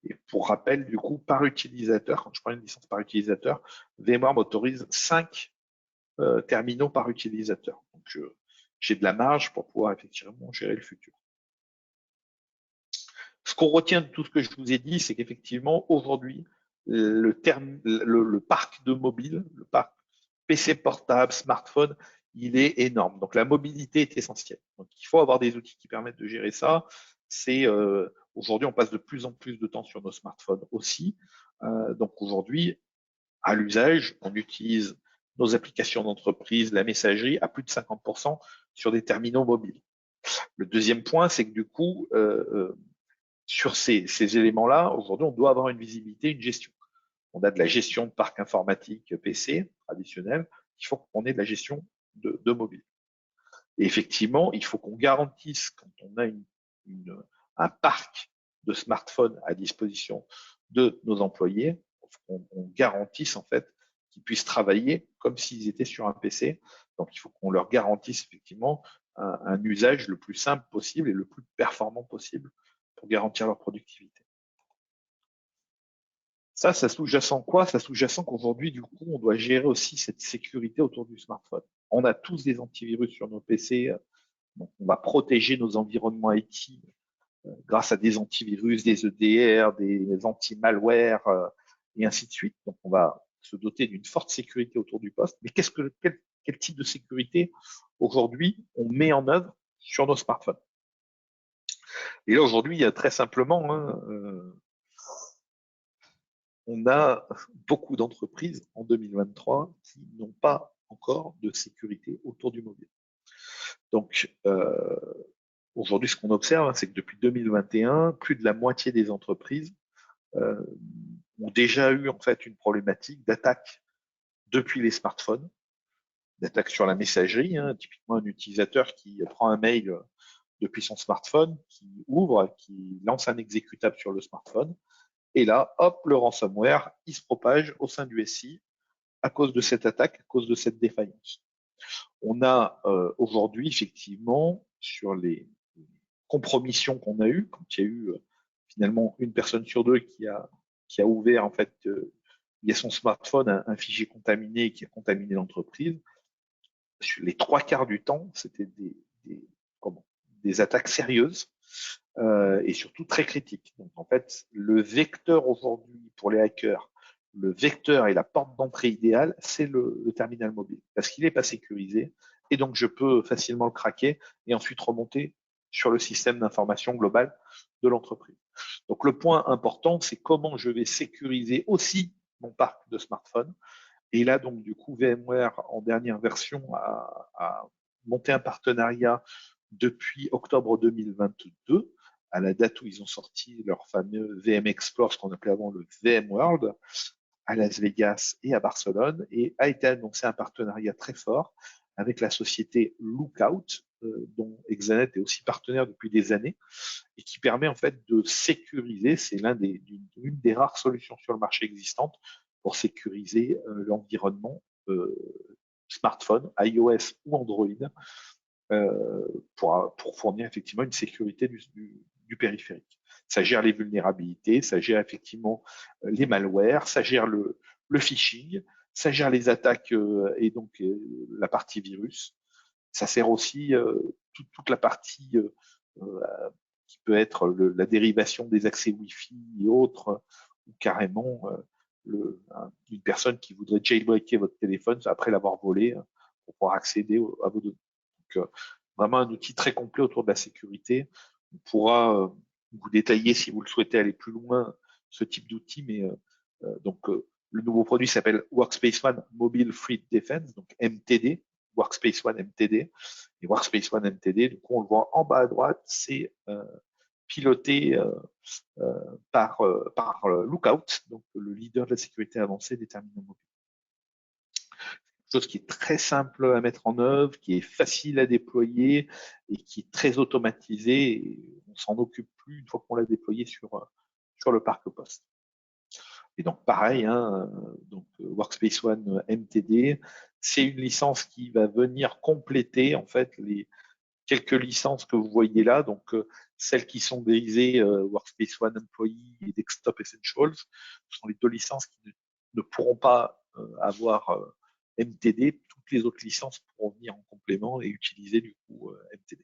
Et pour rappel, du coup, par utilisateur, quand je prends une licence par utilisateur, VMware m'autorise 5 terminaux par utilisateur. Donc, j'ai de la marge pour pouvoir effectivement gérer le futur. Ce qu'on retient de tout ce que je vous ai dit, c'est qu'effectivement, aujourd'hui, le parc de mobile, le parc PC portable, smartphone, il est énorme. Donc la mobilité est essentielle. Donc il faut avoir des outils qui permettent de gérer ça. C'est aujourd'hui, on passe de plus en plus de temps sur nos smartphones aussi. Donc aujourd'hui, à l'usage, on utilise nos applications d'entreprise, la messagerie, à plus de 50% sur des terminaux mobiles. Le deuxième point, c'est que du coup, sur ces éléments-là, aujourd'hui, on doit avoir une visibilité, une gestion. On a de la gestion de parc informatique PC traditionnel, il faut qu'on ait de la gestion de mobile. Et effectivement, il faut qu'on garantisse, quand on a un parc de smartphones à disposition de nos employés, on garantisse en fait qu'ils puissent travailler comme s'ils étaient sur un PC. Donc, il faut qu'on leur garantisse effectivement un usage le plus simple possible et le plus performant possible pour garantir leur productivité. Ça sous-jacent quoi? Ça sous-jacent qu'aujourd'hui, du coup, on doit gérer aussi cette sécurité autour du smartphone. On a tous des antivirus sur nos PC, donc on va protéger nos environnements IT grâce à des antivirus, des EDR, des anti-malware et ainsi de suite. Donc on va se doter d'une forte sécurité autour du poste. Mais quel type de sécurité aujourd'hui on met en œuvre sur nos smartphones? Et là aujourd'hui, il y a très simplement, hein, on a beaucoup d'entreprises en 2023 qui n'ont pas encore de sécurité autour du mobile. Donc, aujourd'hui, ce qu'on observe, c'est que depuis 2021, plus de la moitié des entreprises ont déjà eu en fait une problématique d'attaque depuis les smartphones, d'attaque sur la messagerie, hein, typiquement un utilisateur qui prend un mail depuis son smartphone, qui ouvre, qui lance un exécutable sur le smartphone, et là, hop, le ransomware, il se propage au sein du SI à cause de cette attaque, à cause de cette défaillance. On a aujourd'hui, effectivement, sur les compromissions qu'on a eues, quand il y a eu finalement une personne sur deux qui a ouvert, en fait, via son smartphone, un fichier contaminé qui a contaminé l'entreprise, les trois quarts du temps, c'était des attaques sérieuses et surtout très critiques. Donc, en fait, le vecteur aujourd'hui pour les hackers, le vecteur et la porte d'entrée idéale, c'est le terminal mobile, parce qu'il n'est pas sécurisé, et donc je peux facilement le craquer et ensuite remonter sur le système d'information global de l'entreprise. Donc le point important, c'est comment je vais sécuriser aussi mon parc de smartphones. Et là, donc, du coup, VMware, en dernière version, a monté un partenariat depuis octobre 2022, à la date où ils ont sorti leur fameux VM Explore, ce qu'on appelait avant le VMworld, à Las Vegas et à Barcelone, et a été annoncé un partenariat très fort avec la société Lookout, dont Exanet est aussi partenaire depuis des années, et qui permet en fait de sécuriser, c'est l'une des rares solutions sur le marché existante pour sécuriser l'environnement smartphone, iOS ou Android, pour fournir effectivement une sécurité du périphérique. Ça gère les vulnérabilités, ça gère effectivement les malwares, ça gère le phishing, ça gère les attaques et donc la partie virus. Ça sert aussi toute la partie qui peut être la dérivation des accès Wi-Fi et autres, ou carrément une personne qui voudrait jailbreaker votre téléphone après l'avoir volé pour pouvoir accéder à vos données. Donc, vraiment un outil très complet autour de la sécurité. On pourra vous détailler, si vous le souhaitez aller plus loin, ce type d'outil, mais donc le nouveau produit s'appelle Workspace ONE Mobile Threat Defense, donc MTD, Workspace ONE MTD. Et Workspace ONE MTD, du coup, on le voit en bas à droite, c'est piloté par Lookout, donc le leader de la sécurité avancée des terminaux mobiles. Chose qui est très simple à mettre en œuvre, qui est facile à déployer et qui est très automatisé. Et on s'en occupe plus une fois qu'on l'a déployé sur le parc poste. Et donc pareil, hein, donc Workspace ONE MTD, c'est une licence qui va venir compléter en fait les quelques licences que vous voyez là, donc celles qui sont grisées Workspace ONE Employee et Desktop Essentials, ce sont les deux licences qui ne pourront pas avoir MTD. Toutes les autres licences pourront venir en complément et utiliser du coup MTD.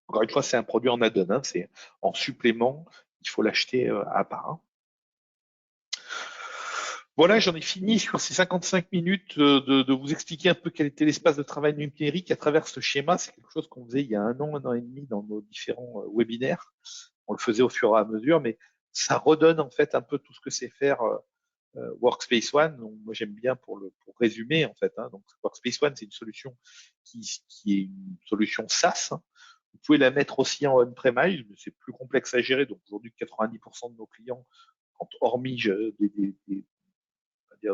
Encore une fois, c'est un produit en add-on, hein, c'est en supplément, il faut l'acheter à part. Hein. Voilà, j'en ai fini sur ces 55 minutes de vous expliquer un peu quel était l'espace de travail numérique à travers ce schéma. C'est quelque chose qu'on faisait il y a un an et demi dans nos différents webinaires. On le faisait au fur et à mesure, mais ça redonne en fait un peu tout ce que c'est faire Workspace ONE. Donc, moi, j'aime bien pour résumer en fait. Hein. Donc, Workspace ONE, c'est une solution qui est une solution SaaS. Hein. Vous pouvez la mettre aussi en on-premise, mais c'est plus complexe à gérer. Donc, aujourd'hui, 90% de nos clients, hormis des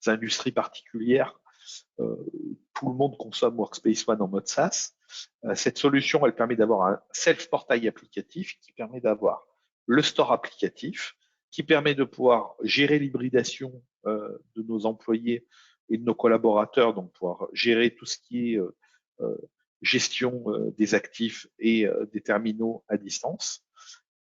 industries particulières, tout le monde consomme Workspace ONE en mode SaaS. Cette solution, elle permet d'avoir un self-portail applicatif qui permet d'avoir le store applicatif, qui permet de pouvoir gérer l'hybridation de nos employés et de nos collaborateurs, donc pouvoir gérer tout ce qui est gestion des actifs et des terminaux à distance.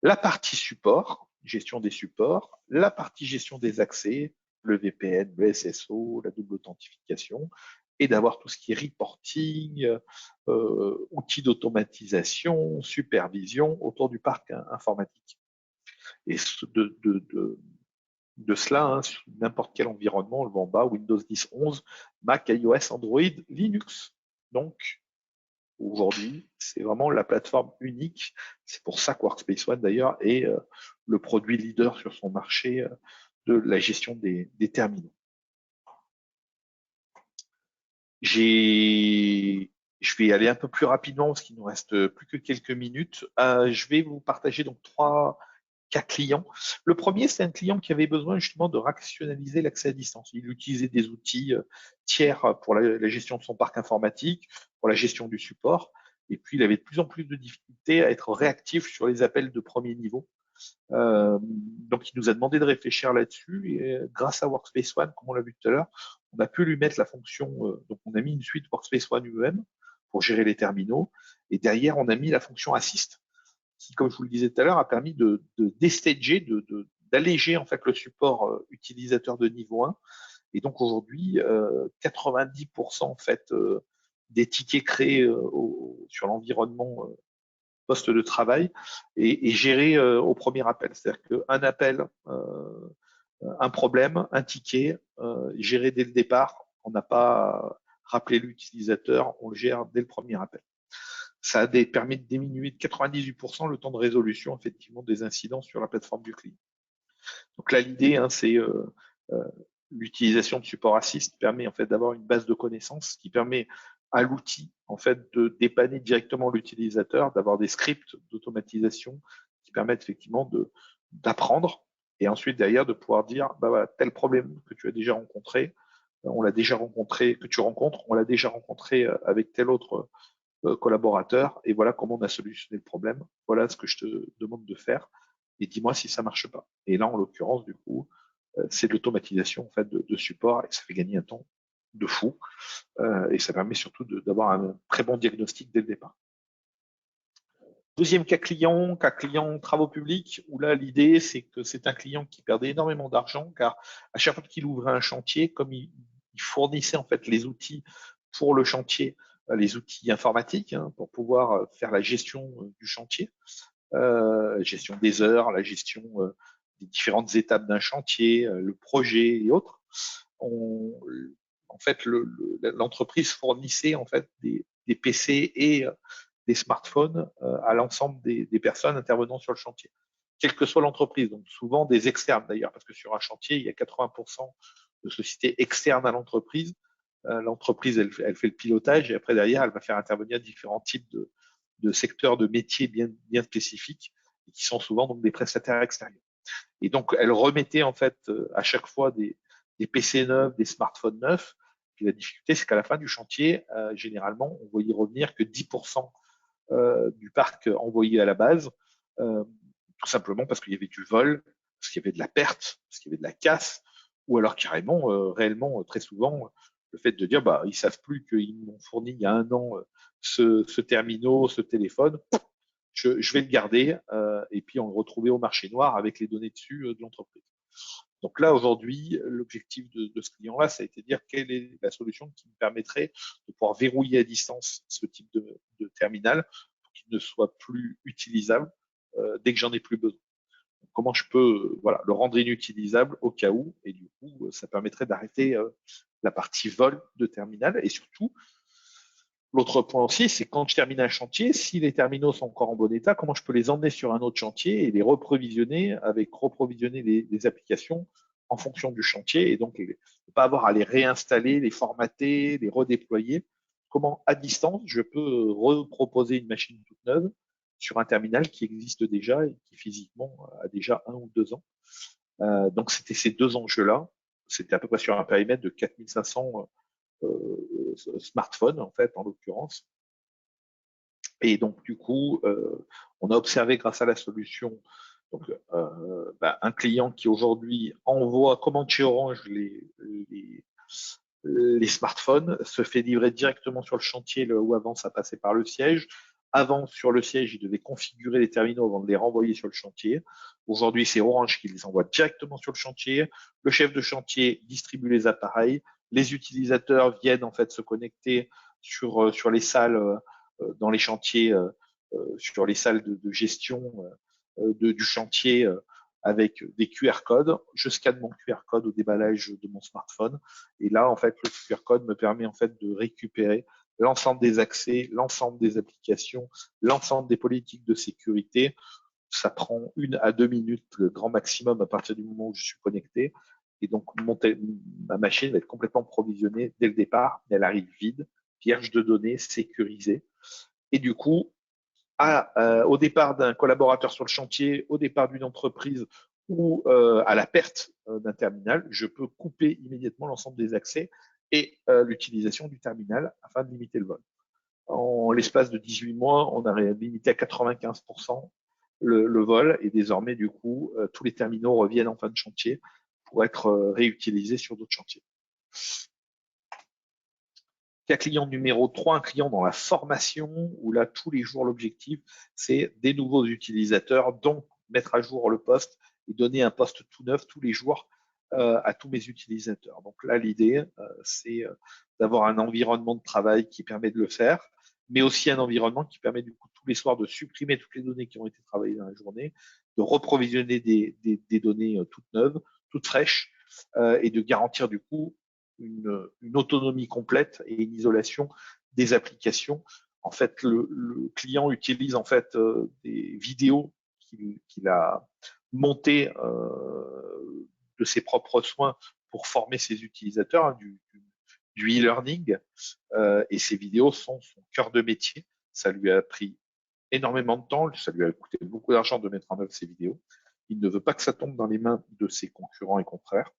La partie support, gestion des supports, la partie gestion des accès, le VPN, le SSO, la double authentification, et d'avoir tout ce qui est reporting, outils d'automatisation, supervision autour du parc informatique. Et de cela, hein, sur n'importe quel environnement, on le voit en bas, Windows 10, 11, Mac, iOS, Android, Linux. Donc, aujourd'hui, c'est vraiment la plateforme unique. C'est pour ça que Workspace ONE, d'ailleurs, est le produit leader sur son marché de la gestion des terminaux. Je vais aller un peu plus rapidement parce qu'il nous reste plus que quelques minutes. Je vais vous partager donc 3 cas clients. Le premier, c'est un client qui avait besoin justement de rationaliser l'accès à distance. Il utilisait des outils tiers pour la gestion de son parc informatique, pour la gestion du support. Et puis, il avait de plus en plus de difficultés à être réactif sur les appels de premier niveau. Donc, il nous a demandé de réfléchir là-dessus. Et grâce à Workspace ONE, comme on l'a vu tout à l'heure, on a pu lui mettre la fonction. Donc, on a mis une suite Workspace ONE UEM pour gérer les terminaux. Et derrière, on a mis la fonction Assist, qui, comme je vous le disais tout à l'heure, a permis de déstager, d'alléger en fait le support utilisateur de niveau 1. Et donc aujourd'hui, 90% en fait des tickets créés sur l'environnement poste de travail est géré au premier appel. C'est-à-dire qu'un appel, un problème, un ticket, géré dès le départ, on n'a pas rappelé l'utilisateur, on le gère dès le premier appel. ça permet de diminuer de 98% le temps de résolution effectivement des incidents sur la plateforme du client. Donc là, l'idée, hein, c'est euh, l'utilisation de support assist permet en fait d'avoir une base de connaissances qui permet à l'outil en fait de dépanner directement l'utilisateur, d'avoir des scripts d'automatisation qui permettent effectivement d'apprendre et ensuite derrière de pouvoir dire bah voilà, tel problème que tu as déjà rencontré, on l'a déjà rencontré, que tu rencontres, on l'a déjà rencontré avec tel autre collaborateur et voilà comment on a solutionné le problème. Voilà ce que je te demande de faire et dis-moi si ça marche pas. Et là, en l'occurrence, du coup, c'est de l'automatisation en fait de support et ça fait gagner un temps de fou et ça permet surtout d'avoir un très bon diagnostic dès le départ. Deuxième cas client travaux publics, où là l'idée c'est que c'est un client qui perdait énormément d'argent car à chaque fois qu'il ouvrait un chantier, comme il fournissait en fait les outils pour le chantier, les outils informatiques hein, pour pouvoir faire la gestion du chantier, gestion des heures, la gestion des différentes étapes d'un chantier, le projet et autres. En fait, l'entreprise fournissait en fait des PC et des smartphones à l'ensemble des personnes intervenant sur le chantier, quelle que soit l'entreprise. Donc souvent des externes d'ailleurs, parce que sur un chantier, il y a 80% de sociétés externes à l'entreprise. L'entreprise, elle fait le pilotage et après derrière, elle va faire intervenir différents types de secteurs, de métiers bien spécifiques et qui sont souvent donc des prestataires extérieurs. Et donc, elle remettait en fait à chaque fois des PC neufs, des smartphones neufs. Puis la difficulté, c'est qu'à la fin du chantier, généralement, on voyait revenir que 10% du parc envoyé à la base, tout simplement parce qu'il y avait du vol, parce qu'il y avait de la perte, parce qu'il y avait de la casse, ou alors carrément, réellement, très souvent, le fait de dire, bah, ils savent plus qu'ils m'ont fourni il y a un an ce terminal, ce téléphone, je vais le garder et puis on le retrouvait au marché noir avec les données dessus de l'entreprise. Donc là, aujourd'hui, l'objectif de ce client-là, ça a été de dire quelle est la solution qui me permettrait de pouvoir verrouiller à distance ce type de terminal pour qu'il ne soit plus utilisable dès que j'en ai plus besoin. Donc, comment je peux voilà, le rendre inutilisable au cas où, et du coup, ça permettrait d'arrêter la partie vol de terminal et surtout, l'autre point aussi, c'est quand je termine un chantier, si les terminaux sont encore en bon état, comment je peux les emmener sur un autre chantier et les reprovisionner avec reprovisionner les applications en fonction du chantier et donc ne pas avoir à les réinstaller, les formater, les redéployer. Comment à distance je peux reproposer une machine toute neuve sur un terminal qui existe déjà et qui physiquement a déjà 1 ou 2 ans. Donc c'était ces deux enjeux-là. C'était à peu près sur un périmètre de 4500 smartphone, en fait, en l'occurrence. Et donc, du coup, on a observé grâce à la solution donc, un client qui aujourd'hui envoie, commande chez Orange les smartphones, se fait livrer directement sur le chantier où avant ça passait par le siège. Avant, sur le siège, il devait configurer les terminaux avant de les renvoyer sur le chantier. Aujourd'hui, c'est Orange qui les envoie directement sur le chantier. Le chef de chantier distribue les appareils. Les utilisateurs viennent en fait se connecter sur les salles dans les chantiers, sur les salles de gestion du chantier avec des QR codes. Je scanne mon QR code au déballage de mon smartphone. Et là, en fait, le QR code me permet en fait de récupérer l'ensemble des accès, l'ensemble des applications, l'ensemble des politiques de sécurité. Ça prend 1 à 2 minutes, le grand maximum, à partir du moment où je suis connecté. Et donc, ma machine va être complètement provisionnée dès le départ. Elle arrive vide, vierge de données, sécurisée. Et du coup, au départ d'un collaborateur sur le chantier, au départ d'une entreprise ou à la perte d'un terminal, je peux couper immédiatement l'ensemble des accès et l'utilisation du terminal afin de limiter le vol. En l'espace de 18 mois, on a limité à 95% le vol et désormais, du coup, tous les terminaux reviennent en fin de chantier pour être réutilisés sur d'autres chantiers. Cas client numéro 3, un client dans la formation, où là, tous les jours, l'objectif, c'est des nouveaux utilisateurs, donc mettre à jour le poste et donner un poste tout neuf tous les jours à tous mes utilisateurs. Donc là, l'idée, c'est d'avoir un environnement de travail qui permet de le faire, mais aussi un environnement qui permet du coup tous les soirs de supprimer toutes les données qui ont été travaillées dans la journée, de reprovisionner des données toutes neuves, toutes fraîches, et de garantir du coup une autonomie complète et une isolation des applications En fait, le client utilise en fait des vidéos qu'il a montées de ses propres soins pour former ses utilisateurs, hein, du e-learning. Et ces vidéos sont son cœur de métier. Ça lui a pris énormément de temps, ça lui a coûté beaucoup d'argent de mettre en œuvre ces vidéos. Il ne veut pas que ça tombe dans les mains de ses concurrents et confrères.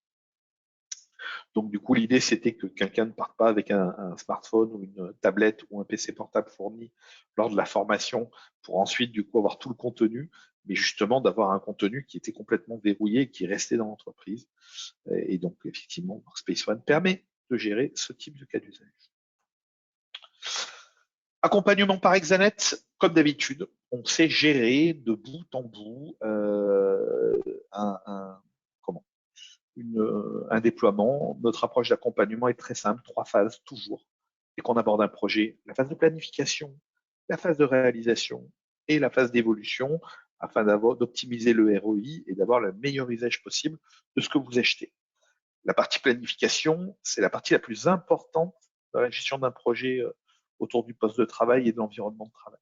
Donc du coup, l'idée, c'était que quelqu'un ne parte pas avec un smartphone ou une tablette ou un PC portable fourni lors de la formation pour ensuite du coup avoir tout le contenu, mais justement d'avoir un contenu qui était complètement verrouillé et qui restait dans l'entreprise. Et donc effectivement, Workspace ONE permet de gérer ce type de cas d'usage. Accompagnement par Exanet, comme d'habitude, on sait gérer de bout en bout un déploiement. Notre approche d'accompagnement est très simple, 3 phases toujours. Dès qu'on aborde un projet, la phase de planification, la phase de réalisation et la phase d'évolution afin d'optimiser le ROI et d'avoir le meilleur usage possible de ce que vous achetez. La partie planification, c'est la partie la plus importante dans la gestion d'un projet autour du poste de travail et de l'environnement de travail.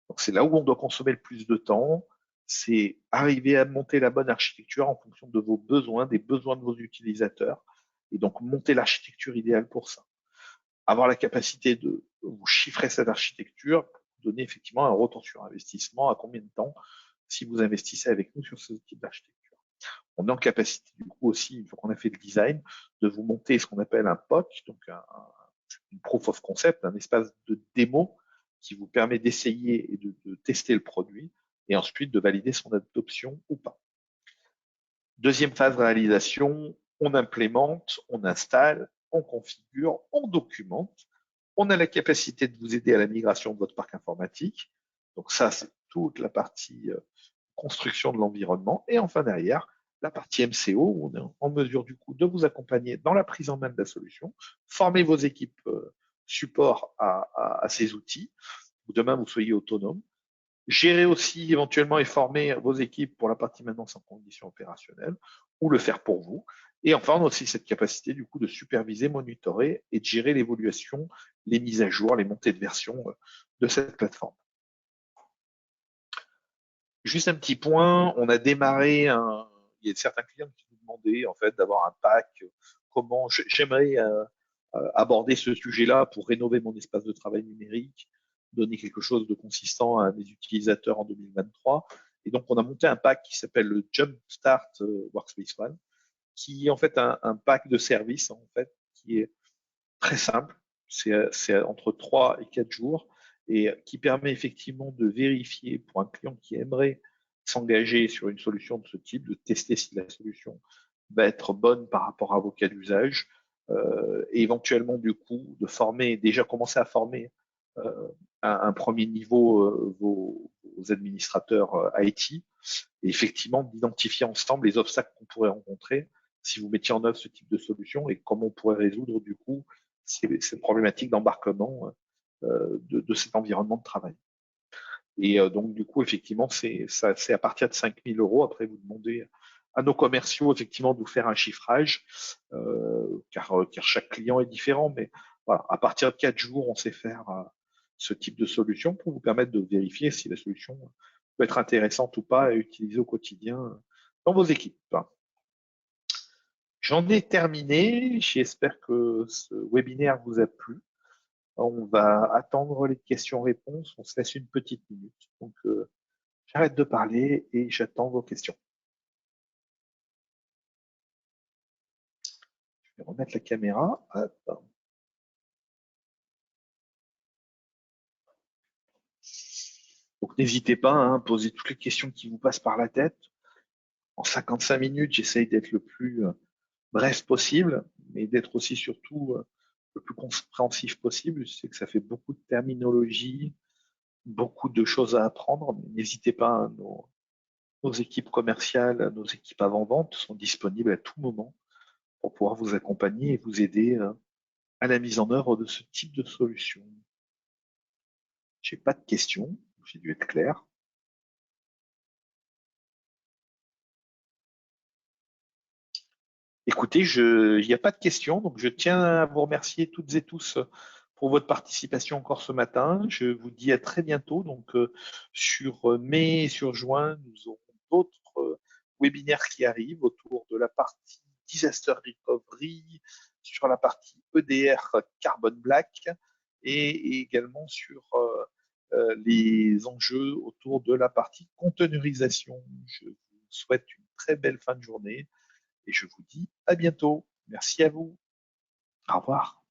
Donc c'est là où on doit consommer le plus de temps, c'est arriver à monter la bonne architecture en fonction de vos besoins, des besoins de vos utilisateurs, et donc monter l'architecture idéale pour ça. Avoir la capacité de vous chiffrer cette architecture, donner effectivement un retour sur investissement, à combien de temps, si vous investissez avec nous sur ce type d'architecture. On est en capacité du coup aussi, une fois qu'on a fait le design, de vous monter ce qu'on appelle un POC, donc une proof of concept, un espace de démo qui vous permet d'essayer et de tester le produit et ensuite de valider son adoption ou pas. Deuxième phase réalisation, on implémente, on installe, on configure, on documente. On a la capacité de vous aider à la migration de votre parc informatique. Donc ça, c'est toute la partie construction de l'environnement. Et enfin derrière, la partie MCO, où on est en mesure du coup de vous accompagner dans la prise en main de la solution, former vos équipes support à ces outils, ou demain vous soyez autonome, gérer aussi éventuellement et former vos équipes pour la partie maintenance en conditions opérationnelles, ou le faire pour vous. Et enfin, on a aussi cette capacité du coup de superviser, monitorer et de gérer l'évolution, les mises à jour, les montées de version de cette plateforme. Juste un petit point, on a démarré il y a certains clients qui nous demandaient en fait d'avoir un pack. Comment j'aimerais aborder ce sujet-là pour rénover mon espace de travail numérique, donner quelque chose de consistant à mes utilisateurs en 2023. Et donc, on a monté un pack qui s'appelle le Jumpstart Workspace ONE, qui est en fait un pack de services en fait qui est très simple. C'est entre 3 et 4 jours et qui permet effectivement de vérifier pour un client qui aimerait s'engager sur une solution de ce type, de tester si la solution va être bonne par rapport à vos cas d'usage, et éventuellement du coup de former, déjà commencer à former un premier niveau vos administrateurs IT, et effectivement d'identifier ensemble les obstacles qu'on pourrait rencontrer si vous mettiez en œuvre ce type de solution et comment on pourrait résoudre du coup ces problématiques d'embarquement de cet environnement de travail. Et donc, du coup, effectivement, c'est à partir de 5 000 euros. Après, vous demandez à nos commerciaux, effectivement, de vous faire un chiffrage, car chaque client est différent. Mais voilà, à partir de 4 jours, on sait faire ce type de solution pour vous permettre de vérifier si la solution peut être intéressante ou pas à utiliser au quotidien dans vos équipes. J'en ai terminé. J'espère que ce webinaire vous a plu. On va attendre les questions-réponses. On se laisse une petite minute. Donc, j'arrête de parler et j'attends vos questions. Je vais remettre la caméra. Hop. Donc, n'hésitez pas à poser toutes les questions qui vous passent par la tête. En 55 minutes, j'essaye d'être le plus bref possible, mais d'être aussi surtout le plus compréhensif possible. Je sais que ça fait beaucoup de terminologie, beaucoup de choses à apprendre. N'hésitez pas, nos équipes commerciales, nos équipes avant-vente sont disponibles à tout moment pour pouvoir vous accompagner et vous aider à la mise en œuvre de ce type de solution. J'ai pas de questions, j'ai dû être clair. Écoutez, il n'y a pas de questions, donc je tiens à vous remercier toutes et tous pour pour votre participation encore ce matin. Je vous dis à très bientôt. Donc, sur mai et sur juin, nous aurons d'autres webinaires qui arrivent autour de la partie Disaster Recovery, sur la partie EDR Carbon Black et également sur les enjeux autour de la partie containerisation. Je vous souhaite une très belle fin de journée et je vous dis à bientôt. Merci à vous. Au revoir.